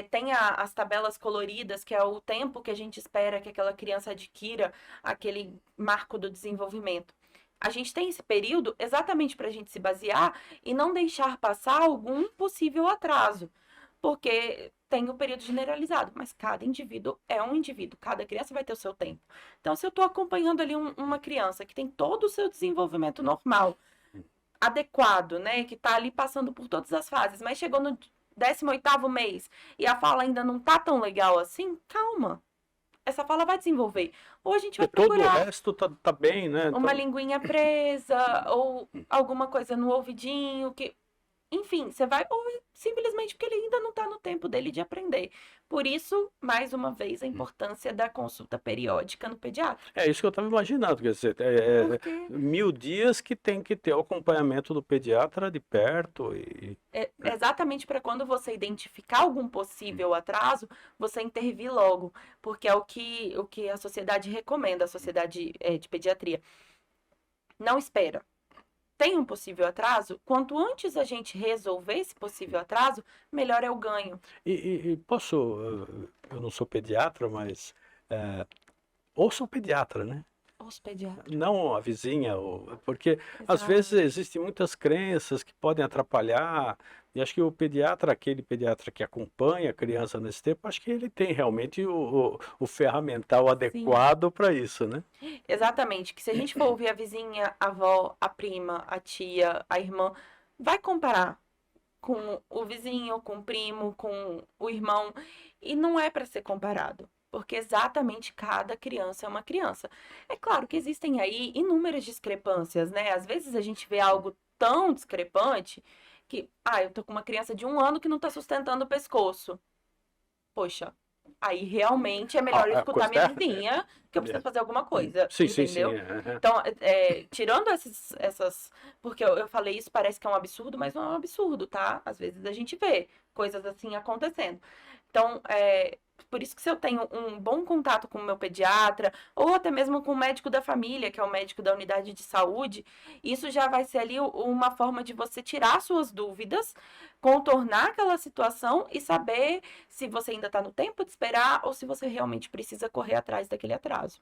tem as tabelas coloridas, que é o tempo que a gente espera que aquela criança adquira aquele marco do desenvolvimento. A gente tem esse período exatamente para a gente se basear e não deixar passar algum possível atraso, porque tem o período generalizado, mas cada indivíduo é um indivíduo, cada criança vai ter o seu tempo. Então, se eu estou acompanhando ali uma criança que tem todo o seu desenvolvimento normal, adequado, né, que está ali passando por todas as fases, mas chegou no 18º mês e a fala ainda não tá tão legal assim, calma. Essa fala vai desenvolver. Ou a gente vai Porque todo o procurar resto tá bem, né? uma Então, linguinha presa ou alguma coisa no ouvidinho que, enfim, você vai ou simplesmente porque ele ainda não está no tempo dele de aprender. Por isso, mais uma vez, a importância da consulta periódica no pediatra. é isso que eu estava imaginando, quer dizer, Porque 1000 dias que tem que ter o acompanhamento do pediatra de perto é exatamente para quando você identificar algum possível atraso, você intervir logo, porque é o que a sociedade recomenda, a sociedade de pediatria. Não espera. Tem um possível atraso, quanto antes a gente resolver esse possível atraso, melhor é o ganho. e posso, eu não sou pediatra, mas ou sou pediatra, né? Os pediatras. Não a vizinha, porque às vezes Exato. existem muitas crenças que podem atrapalhar, e acho que o pediatra, aquele pediatra que acompanha a criança nesse tempo, acho que ele tem realmente o ferramental Sim. adequado para isso, né? Exatamente. Que se a gente for ouvir a vizinha, a avó, a prima, a tia, a irmã, vai comparar com o vizinho, com o primo, com o irmão, e não é para ser comparado. Porque exatamente cada criança é uma criança. É claro que existem aí inúmeras discrepâncias, né? Às vezes a gente vê algo tão discrepante que, eu tô com uma criança de 1 ano que não tá sustentando o pescoço. Poxa, aí realmente é melhor eu A escutar coisa minha tá, vizinha, que eu preciso fazer alguma coisa, sim, sim, sim, entendeu? Então, tirando essas. Porque eu falei isso, parece que é um absurdo, mas não é um absurdo, tá? Às vezes a gente vê coisas assim acontecendo. Então, por isso que se eu tenho um bom contato com o meu pediatra, ou até mesmo com o médico da família, que é o médico da unidade de saúde, isso já vai ser ali uma forma de você tirar suas dúvidas, contornar aquela situação e saber se você ainda está no tempo de esperar ou se você realmente precisa correr atrás daquele atraso.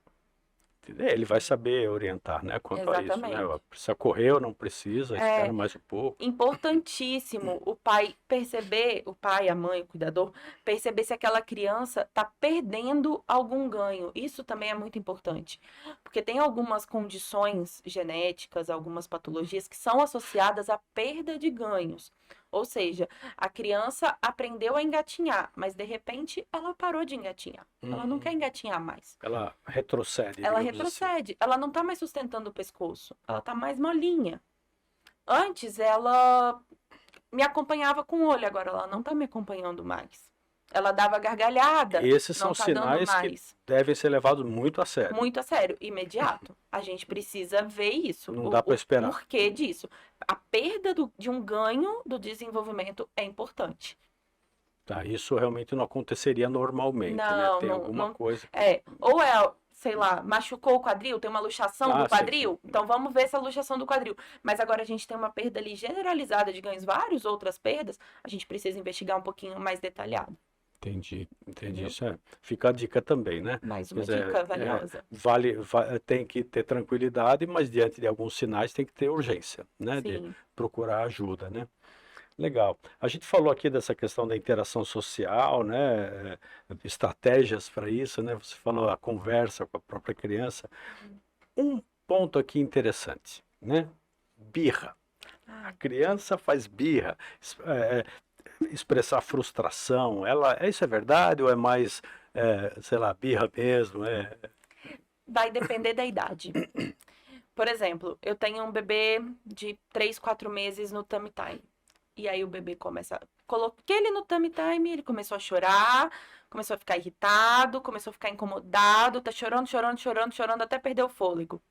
ele vai saber orientar, né, quanto a isso, né? Exatamente. Precisa correr ou não precisa, espera É mais um pouco. importantíssimo o pai perceber, o pai, a mãe, o cuidador, perceber se aquela criança está perdendo algum ganho. Isso também é muito importante, porque tem algumas condições genéticas, algumas patologias que são associadas à perda de ganhos. Ou seja, a criança aprendeu a engatinhar, mas de repente ela parou de engatinhar. Ela não quer engatinhar mais. Ela retrocede, Ela digamos assim. retrocede, ela não está mais sustentando o pescoço, ela está mais molinha. Antes ela me acompanhava com o olho, agora ela não tá me acompanhando mais. Ela dava gargalhada, Esses não são tá dando sinais que mais. devem ser levados muito a sério. Muito a sério, imediato. A gente precisa ver isso, Não o, dá para o esperar. porquê disso. A perda de um ganho do desenvolvimento é importante. Tá, isso realmente não aconteceria normalmente, né? Não, Tem não, alguma não. coisa. Ou sei lá, machucou o quadril, tem uma luxação do Ah, sim, quadril, sim. então vamos ver essa luxação do quadril. Mas agora a gente tem uma perda ali generalizada de ganhos, várias outras perdas, a gente precisa investigar um pouquinho mais detalhado. Entendi. entendeu? Isso fica a dica também, né? Mais uma Mas dica valiosa. tem que ter tranquilidade, mas diante de alguns sinais tem que ter urgência, né? De Sim, procurar ajuda, né? Legal. A gente falou aqui dessa questão da interação social, né? Estratégias para isso, né? Você falou a conversa com a própria criança. Um ponto aqui interessante, né? Birra. A ai, criança faz birra, expressar frustração. Isso é verdade ou é mais, sei lá, birra mesmo? vai depender da idade. Por exemplo, eu tenho um bebê de 3, 4 meses no tummy time. E aí o bebê começa. Coloquei ele no tummy time, ele começou a chorar, começou a ficar irritado, começou a ficar incomodado, tá chorando, chorando, chorando, chorando até perder o fôlego.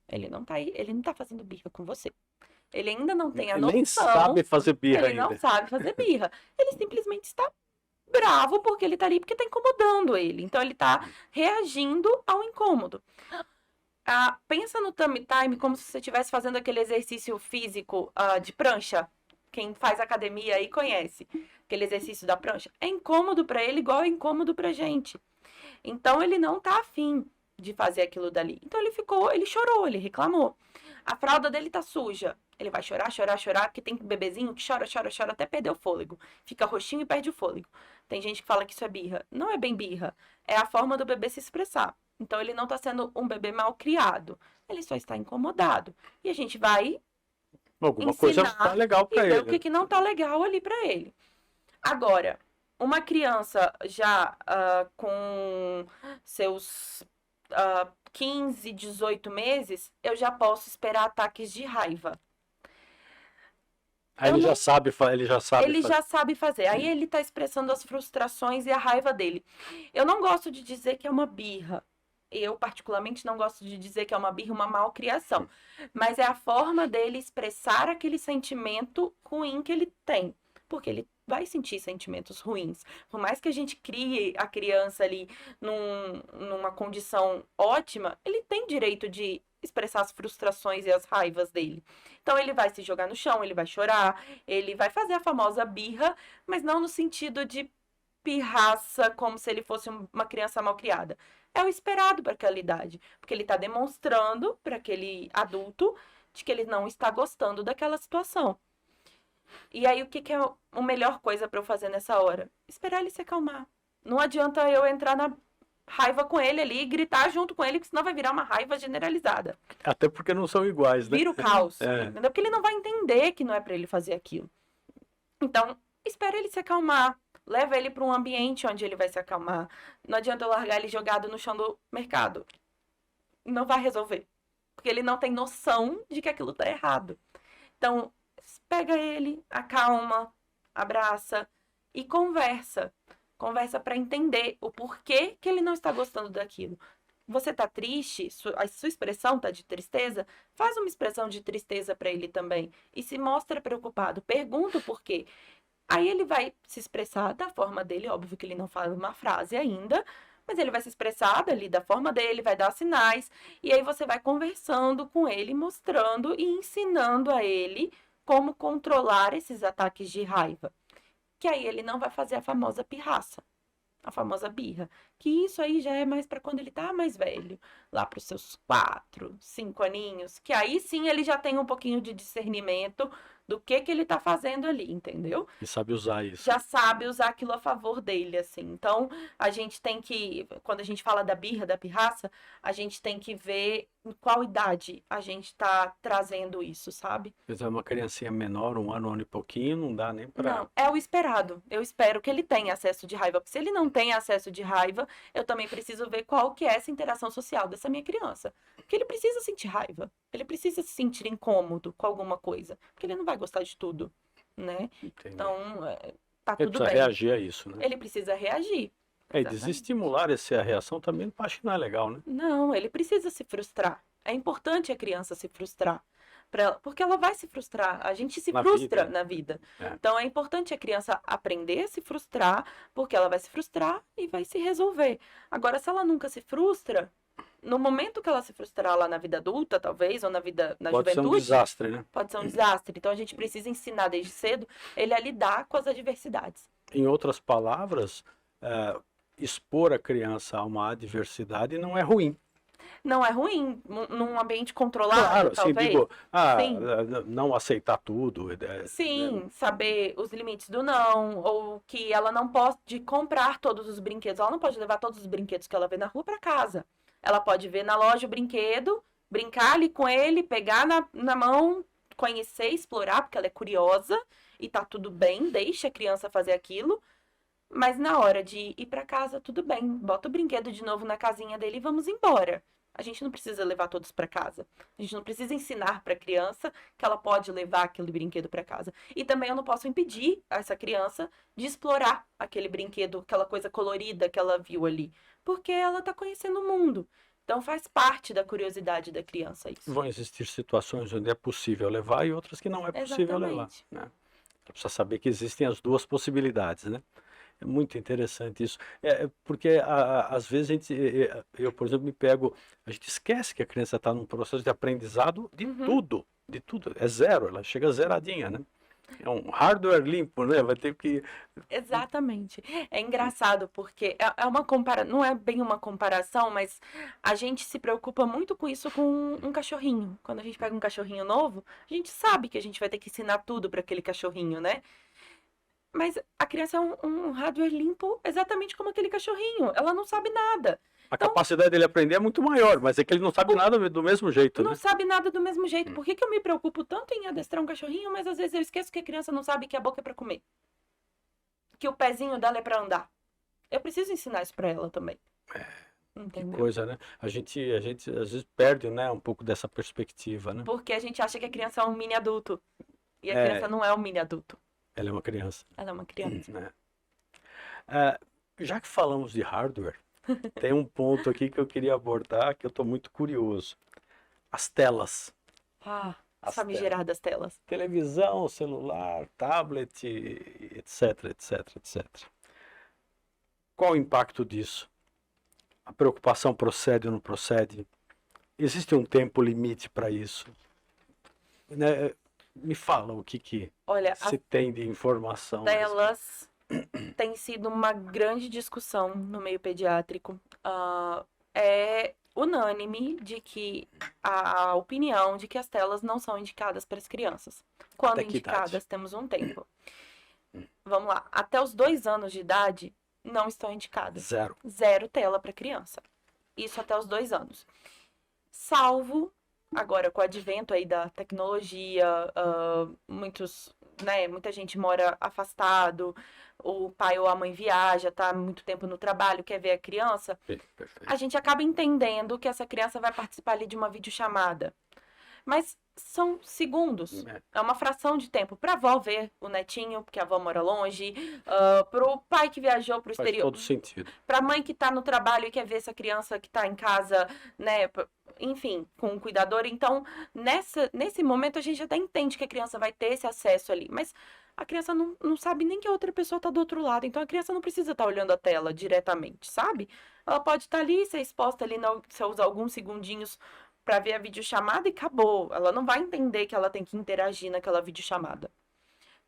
Ele não tá aí, ele não tá fazendo birra com você. Ele ainda não tem a Nem noção, sabe fazer birra ele não ainda. sabe fazer birra. Ele simplesmente está bravo porque ele tá ali, porque tá incomodando ele. Então ele tá reagindo ao incômodo. Pensa no tummy time como se você estivesse fazendo aquele exercício físico de prancha. Quem faz academia aí conhece aquele exercício da prancha. É incômodo para ele igual é incômodo pra gente. Então ele não tá afim de fazer aquilo dali. Então ele chorou, ele reclamou. A fralda dele tá suja. Ele vai chorar, chorar, chorar, porque tem bebezinho que chora, chora, chora até perder o fôlego. Fica roxinho e perde o fôlego. Tem gente que fala que isso é birra. Não é bem birra. É a forma do bebê se expressar. Então ele não está sendo um bebê mal criado. Ele só está incomodado. E a gente vai Alguma coisa não tá ensinar legal e para ver o que, ele. que não está legal ali para ele. Agora, uma criança já com seus 15, 18 meses, eu já posso esperar ataques de raiva. Aí Eu ele já não sabe, ele já sabe Ele fazer. já sabe fazer. Aí ele tá expressando as frustrações e a raiva dele. Eu não gosto de dizer que é uma birra. Eu, particularmente, não gosto de dizer que é uma birra, uma malcriação. Mas é a forma dele expressar aquele sentimento ruim que ele tem. Porque ele vai sentir sentimentos ruins. Por mais que a gente crie a criança ali numa condição ótima, ele tem direito de expressar as frustrações e as raivas dele. Então ele vai se jogar no chão, ele vai chorar, ele vai fazer a famosa birra, mas não no sentido de pirraça, como se ele fosse uma criança mal criada. É o esperado para aquela idade, porque ele está demonstrando para aquele adulto de que ele não está gostando daquela situação. E aí, o que é a melhor coisa para eu fazer nessa hora? Esperar ele se acalmar. Não adianta eu entrar na raiva com ele ali e gritar junto com ele, que senão vai virar uma raiva generalizada. Até porque não são iguais, né? Vira o caos, É. entendeu? Porque ele não vai entender que não é para ele fazer aquilo. Então, espera ele se acalmar. Leva ele para um ambiente onde ele vai se acalmar. Não adianta eu largar ele jogado no chão do mercado. Não vai resolver. Porque ele não tem noção de que aquilo tá errado. Então, pega ele, acalma, abraça e conversa. Conversa para entender o porquê que ele não está gostando daquilo. Você tá triste? A sua expressão tá de tristeza? Faz uma expressão de tristeza para ele também. E se mostra preocupado. Pergunta o porquê. Aí ele vai se expressar da forma dele. Óbvio que ele não fala uma frase ainda. Mas ele vai se expressar dali da forma dele, vai dar sinais. E aí você vai conversando com ele, mostrando e ensinando a ele como controlar esses ataques de raiva. Que aí ele não vai fazer a famosa pirraça, a famosa birra. Que isso aí já é mais para quando ele tá mais velho, lá para os seus 4, 5 aninhos, que aí sim ele já tem um pouquinho de discernimento do que ele tá fazendo ali, entendeu? E sabe usar isso. Já sabe usar aquilo a favor dele, assim. Então, a gente tem que, quando a gente fala da birra, da pirraça, a gente tem que ver em qual idade a gente tá trazendo isso, sabe? Se é uma criancinha menor, um ano e pouquinho, não dá nem para. Não, é o esperado. Eu espero que ele tenha acesso de raiva, porque se ele não tem acesso de raiva, eu também preciso ver qual que é essa interação social dessa minha criança. Porque ele precisa sentir raiva, ele precisa se sentir incômodo com alguma coisa, porque ele não vai gostar de tudo, né? Entendi. Então, tá Ele tudo precisa bem. reagir a isso, né? Ele precisa reagir. E Exatamente. desestimular essa reação também acho que não é legal, né? Não, ele precisa se frustrar. É importante a criança se frustrar. Porque ela vai se frustrar. A gente se Na frustra vida. na vida. É. Então é importante a criança aprender a se frustrar, porque ela vai se frustrar e vai se resolver. Agora, se ela nunca se frustra, no momento que ela se frustrar lá na vida adulta, talvez, ou na Pode ser um juventude, desastre, né? pode ser um desastre. Então a gente precisa ensinar desde cedo ele a lidar com as adversidades. Em outras palavras, expor a criança a uma adversidade não é ruim. Não é ruim, num ambiente controlado, Claro, assim, talvez. digo, Sim. não aceitar tudo. Sim, saber os limites do não, ou que ela não pode comprar todos os brinquedos. Ela não pode levar todos os brinquedos que ela vê na rua para casa. Ela pode ver na loja o brinquedo, brincar ali com ele, pegar na mão, conhecer, explorar, porque ela é curiosa e tá tudo bem, deixa a criança fazer aquilo. Mas na hora de ir para casa, tudo bem. Bota o brinquedo de novo na casinha dele e vamos embora. A gente não precisa levar todos para casa. A gente não precisa ensinar para a criança que ela pode levar aquele brinquedo para casa. E também eu não posso impedir essa criança de explorar aquele brinquedo, aquela coisa colorida que ela viu ali, porque ela está conhecendo o mundo. Então faz parte da curiosidade da criança isso. Vão existir situações onde é possível levar e outras que não é possível levar, Exatamente. né? Você precisa saber que existem as duas possibilidades, né? É muito interessante isso. Porque às vezes eu, por exemplo, a gente esquece que a criança está num processo de aprendizado de tudo. É zero, ela chega zeradinha, né? É um hardware limpo, né? Vai ter que. Exatamente. É engraçado porque é uma não é bem uma comparação, mas a gente se preocupa muito com isso com um cachorrinho. Quando a gente pega um cachorrinho novo, a gente sabe que a gente vai ter que ensinar tudo para aquele cachorrinho, né? Mas a criança é um hardware limpo exatamente como aquele cachorrinho. Ela não sabe nada. A Então, capacidade dele aprender é muito maior, mas é que ele não sabe nada do mesmo jeito, não né? sabe nada do mesmo jeito. Por que que eu me preocupo tanto em adestrar um cachorrinho, mas às vezes eu esqueço que a criança não sabe que a boca é para comer? Que o pezinho dela é para andar? Eu preciso ensinar isso para ela também. Que Entendeu? coisa, né? A gente às vezes perde, né, um pouco dessa perspectiva, né? Porque a gente acha que a criança é um mini adulto. E a criança É, não é um mini adulto. ela é uma criança, Ela é uma criança. né? Ah, já que falamos de hardware, tem um ponto aqui que eu queria abordar que eu estou muito curioso. As telas. Ah, as As famigeradas telas. Televisão, celular, tablet, etc, etc, etc. Qual o impacto disso? A preocupação procede ou não procede? Existe um tempo limite para isso? Né? Me fala o que Olha, as se tem de informação a respeito. telas tem sido uma grande discussão no meio pediátrico. É unânime de que a opinião de que as telas não são indicadas para as crianças. Quando Até que idade? indicadas, temos um tempo. Vamos lá, até os 2 anos de idade, não estão indicadas. Zero. 0 tela para criança. Isso até os 2 anos. Salvo agora com o advento aí da tecnologia, muita gente mora afastado, o pai ou a mãe viaja, tá muito tempo no trabalho, quer ver a criança, Perfeito. a gente acaba entendendo que essa criança vai participar ali de uma videochamada. Mas são segundos, é uma fração de tempo para a avó ver o netinho, porque a avó mora longe, para o pai que viajou para o Faz exterior, todo sentido. para a mãe que está no trabalho e quer ver essa criança que está em casa, né, enfim, com um cuidador. Então, nesse momento, a gente até entende que a criança vai ter esse acesso ali, mas a criança não sabe nem que a outra pessoa está do outro lado, então a criança não precisa estar olhando a tela diretamente, sabe? Ela pode estar ali, ser exposta ali, se usar alguns segundinhos para ver a videochamada e acabou. Ela não vai entender que ela tem que interagir naquela videochamada.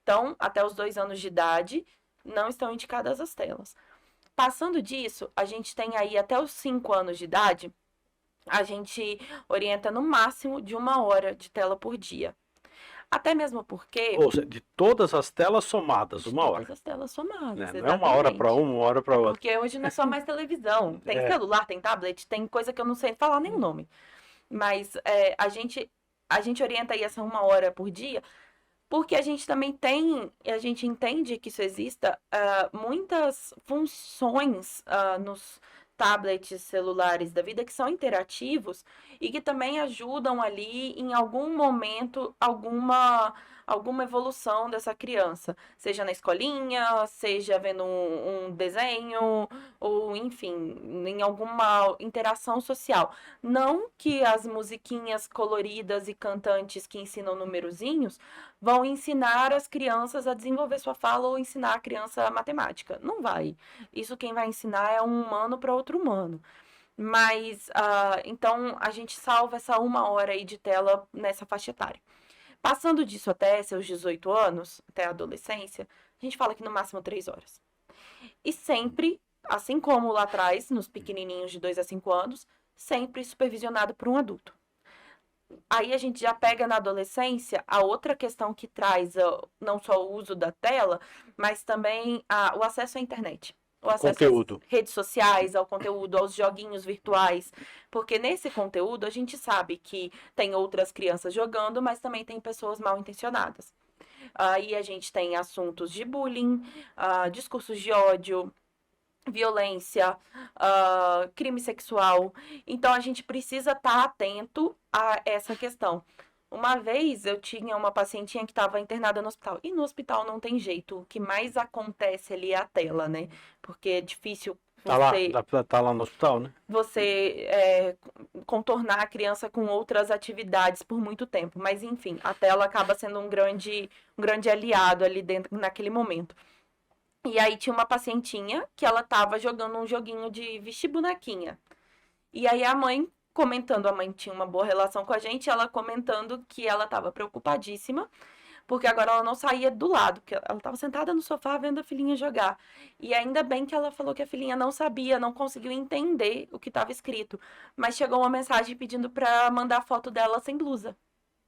Então, até os 2 anos de idade, não estão indicadas as telas. Passando disso, a gente tem aí até os 5 anos de idade, a gente orienta no máximo de 1 hora de tela por dia. Até mesmo porque... Ou seja, de todas as telas somadas, 1 hora. Todas as telas somadas, Né? Não é 1 hora para uma hora para outra. Porque hoje não é só mais televisão. Tem celular, tem tablet, tem coisa que eu não sei falar nem o nome. Mas a gente orienta aí essa 1 hora por dia, porque a gente também a gente entende que isso exista muitas funções nos tablets, celulares da vida que são interativos e que também ajudam ali em algum momento, alguma evolução dessa criança, seja na escolinha, seja vendo um desenho, ou enfim, em alguma interação social. Não que as musiquinhas coloridas e cantantes que ensinam numerozinhos vão ensinar as crianças a desenvolver sua fala ou ensinar a criança matemática. Não vai. Isso quem vai ensinar é um humano para outro humano. Mas, então, a gente salva essa 1 hora aí de tela nessa faixa etária. Passando disso até seus 18 anos, até a adolescência, a gente fala que no máximo 3 horas. E sempre, assim como lá atrás, nos pequenininhos de 2 a 5 anos, sempre supervisionado por um adulto. Aí a gente já pega na adolescência a outra questão que traz não só o uso da tela, mas também o acesso à internet. O acesso às Conteúdo. redes sociais, ao conteúdo, aos joguinhos virtuais. Porque nesse conteúdo a gente sabe que tem outras crianças jogando, mas também tem pessoas mal intencionadas. Aí a gente tem assuntos de bullying, discursos de ódio, violência, crime sexual. Então a gente precisa estar atento a essa questão. Uma vez eu tinha uma pacientinha que estava internada no hospital. E no hospital não tem jeito. O que mais acontece ali é a tela, né? Porque é difícil Tá lá no hospital, né? você contornar a criança com outras atividades por muito tempo. Mas enfim, a tela acaba sendo um grande aliado ali dentro naquele momento. E aí tinha uma pacientinha que ela tava jogando um joguinho de vestir bonequinha. E aí a mãe comentando, a mãe tinha uma boa relação com a gente, ela comentando que ela tava preocupadíssima, porque agora ela não saía do lado, porque ela tava sentada no sofá vendo a filhinha jogar. E ainda bem que ela falou que a filhinha não sabia, não conseguiu entender o que estava escrito, mas chegou uma mensagem pedindo para mandar foto dela sem blusa.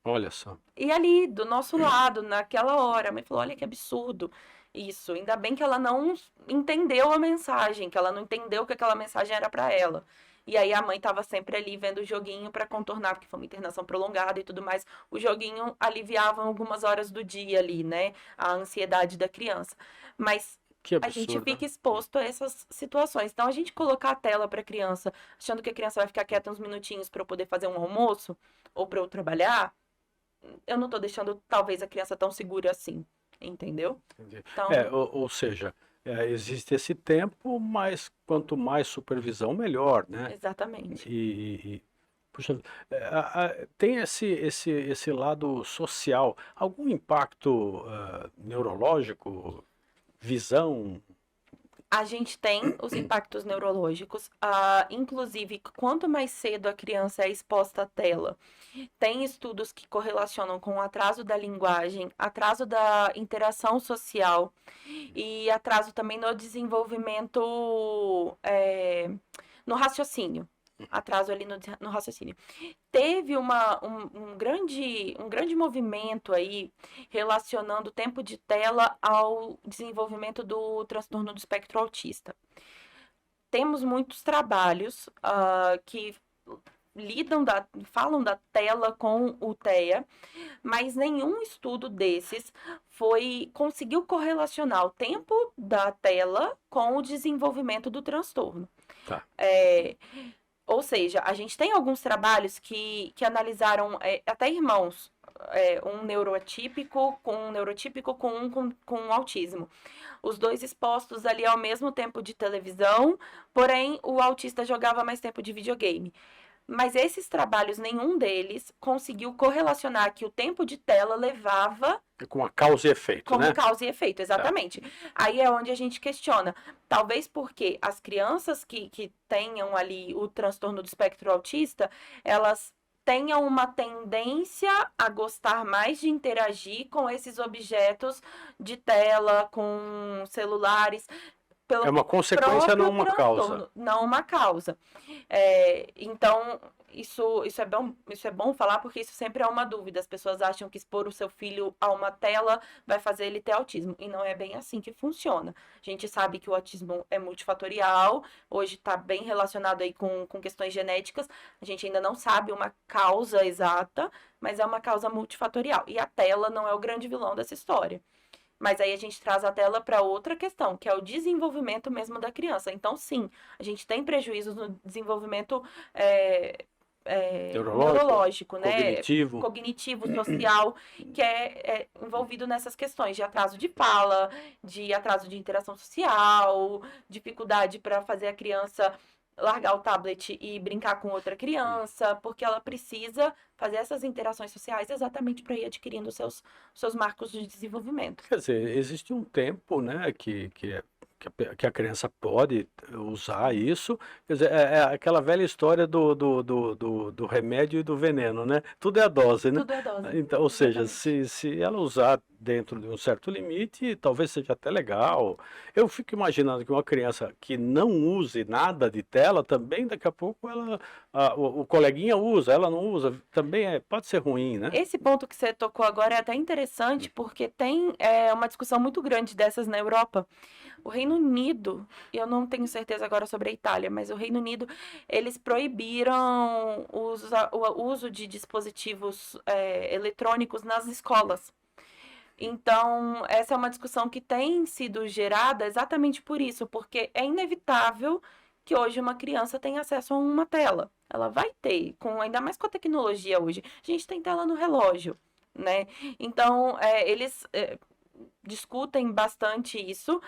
Olha só. E ali, do nosso lado, naquela hora, a mãe falou: olha que absurdo isso. Ainda bem que ela não entendeu a mensagem, que ela não entendeu que aquela mensagem era para ela. E aí a mãe estava sempre ali vendo o joguinho para contornar, porque foi uma internação prolongada e tudo mais. O joguinho aliviava algumas horas do dia ali, né? A ansiedade da criança. Mas Que a gente absurdo. fica exposto a essas situações. Então, a gente colocar a tela para a criança, achando que a criança vai ficar quieta uns minutinhos para eu poder fazer um almoço ou para eu trabalhar, eu não tô deixando talvez a criança tão segura assim, entendeu? Entendi. Então, Ou seja, existe esse tempo, mas quanto mais supervisão, melhor, né? exatamente. Puxa, tem esse lado social, algum impacto neurológico, visão? A gente tem os impactos neurológicos, inclusive, quanto mais cedo a criança é exposta à tela, tem estudos que correlacionam com o atraso da linguagem, atraso da interação social e atraso também no desenvolvimento, no raciocínio. Atraso ali no raciocínio. Teve um grande movimento aí relacionando o tempo de tela ao desenvolvimento do transtorno do espectro autista. Temos muitos trabalhos que falam da tela com o TEA, mas nenhum estudo desses conseguiu correlacionar o tempo da tela com o desenvolvimento do transtorno. Tá. Ou seja, a gente tem alguns trabalhos que analisaram até irmãos, um neurotípico com um autismo. Os dois expostos ali ao mesmo tempo de televisão, porém o autista jogava mais tempo de videogame. Mas esses trabalhos, nenhum deles conseguiu correlacionar que o tempo de tela levava Com a causa e efeito, como né? causa e efeito, exatamente. Aí é onde a gente questiona. Talvez porque as crianças que tenham ali o transtorno do espectro autista, elas tenham uma tendência a gostar mais de interagir com esses objetos de tela, com celulares, pelo É uma consequência, não próprio uma transtorno, causa. não uma causa. Então, isso é bom falar porque isso sempre é uma dúvida. As pessoas acham que expor o seu filho a uma tela vai fazer ele ter autismo. E não é bem assim que funciona. A gente sabe que o autismo é multifatorial, hoje está bem relacionado aí com questões genéticas. A gente ainda não sabe uma causa exata, mas é uma causa multifatorial. E a tela não é o grande vilão dessa história. Mas aí a gente traz a tela para outra questão, que é o desenvolvimento mesmo da criança. Então, sim, a gente tem prejuízos no desenvolvimento neurológico, né? Cognitivo, social, que é envolvido nessas questões de atraso de fala, de atraso de interação social, dificuldade para fazer a criança largar o tablet e brincar com outra criança, porque ela precisa fazer essas interações sociais exatamente para ir adquirindo os seus marcos de desenvolvimento. Quer dizer, existe um tempo, né, que a criança pode usar isso. Quer dizer, é aquela velha história do remédio e do veneno, né? Tudo é a dose, né? Tudo é dose. Então, ou seja, Exatamente. se ela usar dentro de um certo limite, talvez seja até legal. Eu fico imaginando que uma criança que não use nada de tela, também daqui a pouco o coleguinha usa, ela não usa, também pode ser ruim, né? Esse ponto que você tocou agora é até interessante, porque tem uma discussão muito grande dessas na Europa. O Reino Unido, eu não tenho certeza agora sobre a Itália, mas o Reino Unido, eles proibiram o uso de dispositivos eletrônicos nas escolas. Então, essa é uma discussão que tem sido gerada exatamente por isso, porque é inevitável que hoje uma criança tenha acesso a uma tela. Ela vai ter, ainda mais com a tecnologia hoje. A gente tem tela no relógio, né? Então, eles discutem bastante isso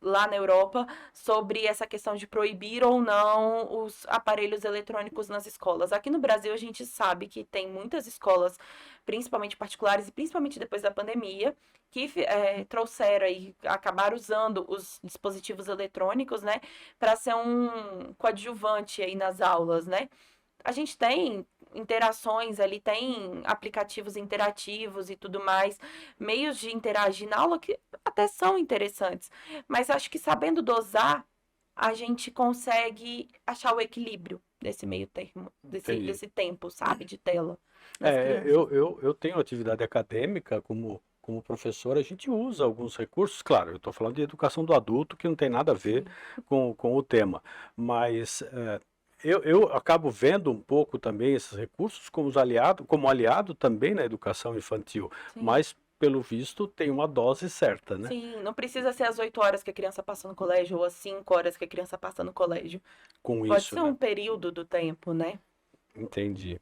lá na Europa, sobre essa questão de proibir ou não os aparelhos eletrônicos nas escolas. Aqui no Brasil, a gente sabe que tem muitas escolas, principalmente particulares e principalmente depois da pandemia, que trouxeram e acabaram usando os dispositivos eletrônicos, né, para ser um coadjuvante aí nas aulas, né? A gente tem interações ali, tem aplicativos interativos e tudo mais, meios de interagir na aula que até são interessantes, mas acho que sabendo dosar, a gente consegue achar o equilíbrio desse meio termo, desse tempo, sabe, de tela das crianças. Eu tenho atividade acadêmica como professor, a gente usa alguns recursos, claro, eu estou falando de educação do adulto, que não tem nada a ver com o tema, mas eu acabo vendo um pouco também esses recursos como aliado também na educação infantil, Sim. mas pelo visto tem uma dose certa, né? Sim, não precisa ser as 8 horas que a criança passa no colégio ou as 5 horas que a criança passa no colégio. Com Pode isso, ser né? um período do tempo, né? Entendi.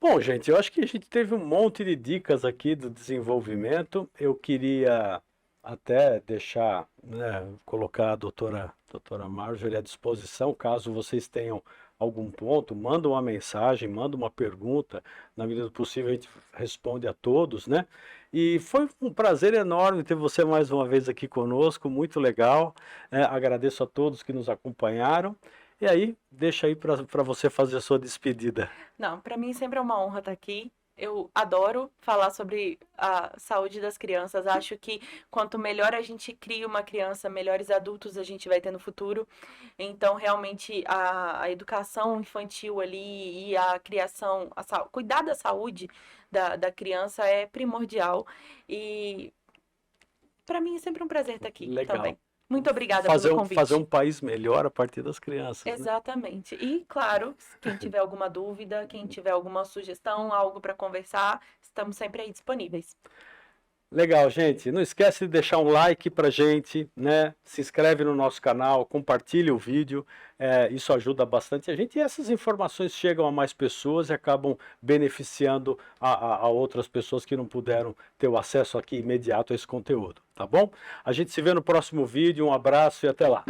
Bom, gente, eu acho que a gente teve um monte de dicas aqui do desenvolvimento. Eu queria até deixar, né, colocar a doutora Marjorie à disposição, caso vocês tenham algum ponto, manda uma mensagem, manda uma pergunta, na medida do possível a gente responde a todos, né? E foi um prazer enorme ter você mais uma vez aqui conosco, muito legal, né? Agradeço a todos que nos acompanharam. E aí, deixa aí para você fazer a sua despedida. Não, para mim sempre é uma honra estar aqui. Eu adoro falar sobre a saúde das crianças. Acho que quanto melhor a gente cria uma criança, melhores adultos a gente vai ter no futuro. Então, realmente, a educação infantil ali e a criação, cuidar da saúde da criança é primordial. E para mim é sempre um prazer estar aqui Legal. também. Muito obrigada Fazer pelo convite. fazer um país melhor a partir das crianças, né? Exatamente. E, claro, quem tiver alguma dúvida, quem tiver alguma sugestão, algo para conversar, estamos sempre aí disponíveis. Legal, gente. Não esquece de deixar um like pra gente, né? Se inscreve no nosso canal, compartilha o vídeo. Isso ajuda bastante a gente. E essas informações chegam a mais pessoas e acabam beneficiando a outras pessoas que não puderam ter o acesso aqui imediato a esse conteúdo, tá bom? A gente se vê no próximo vídeo. Um abraço e até lá.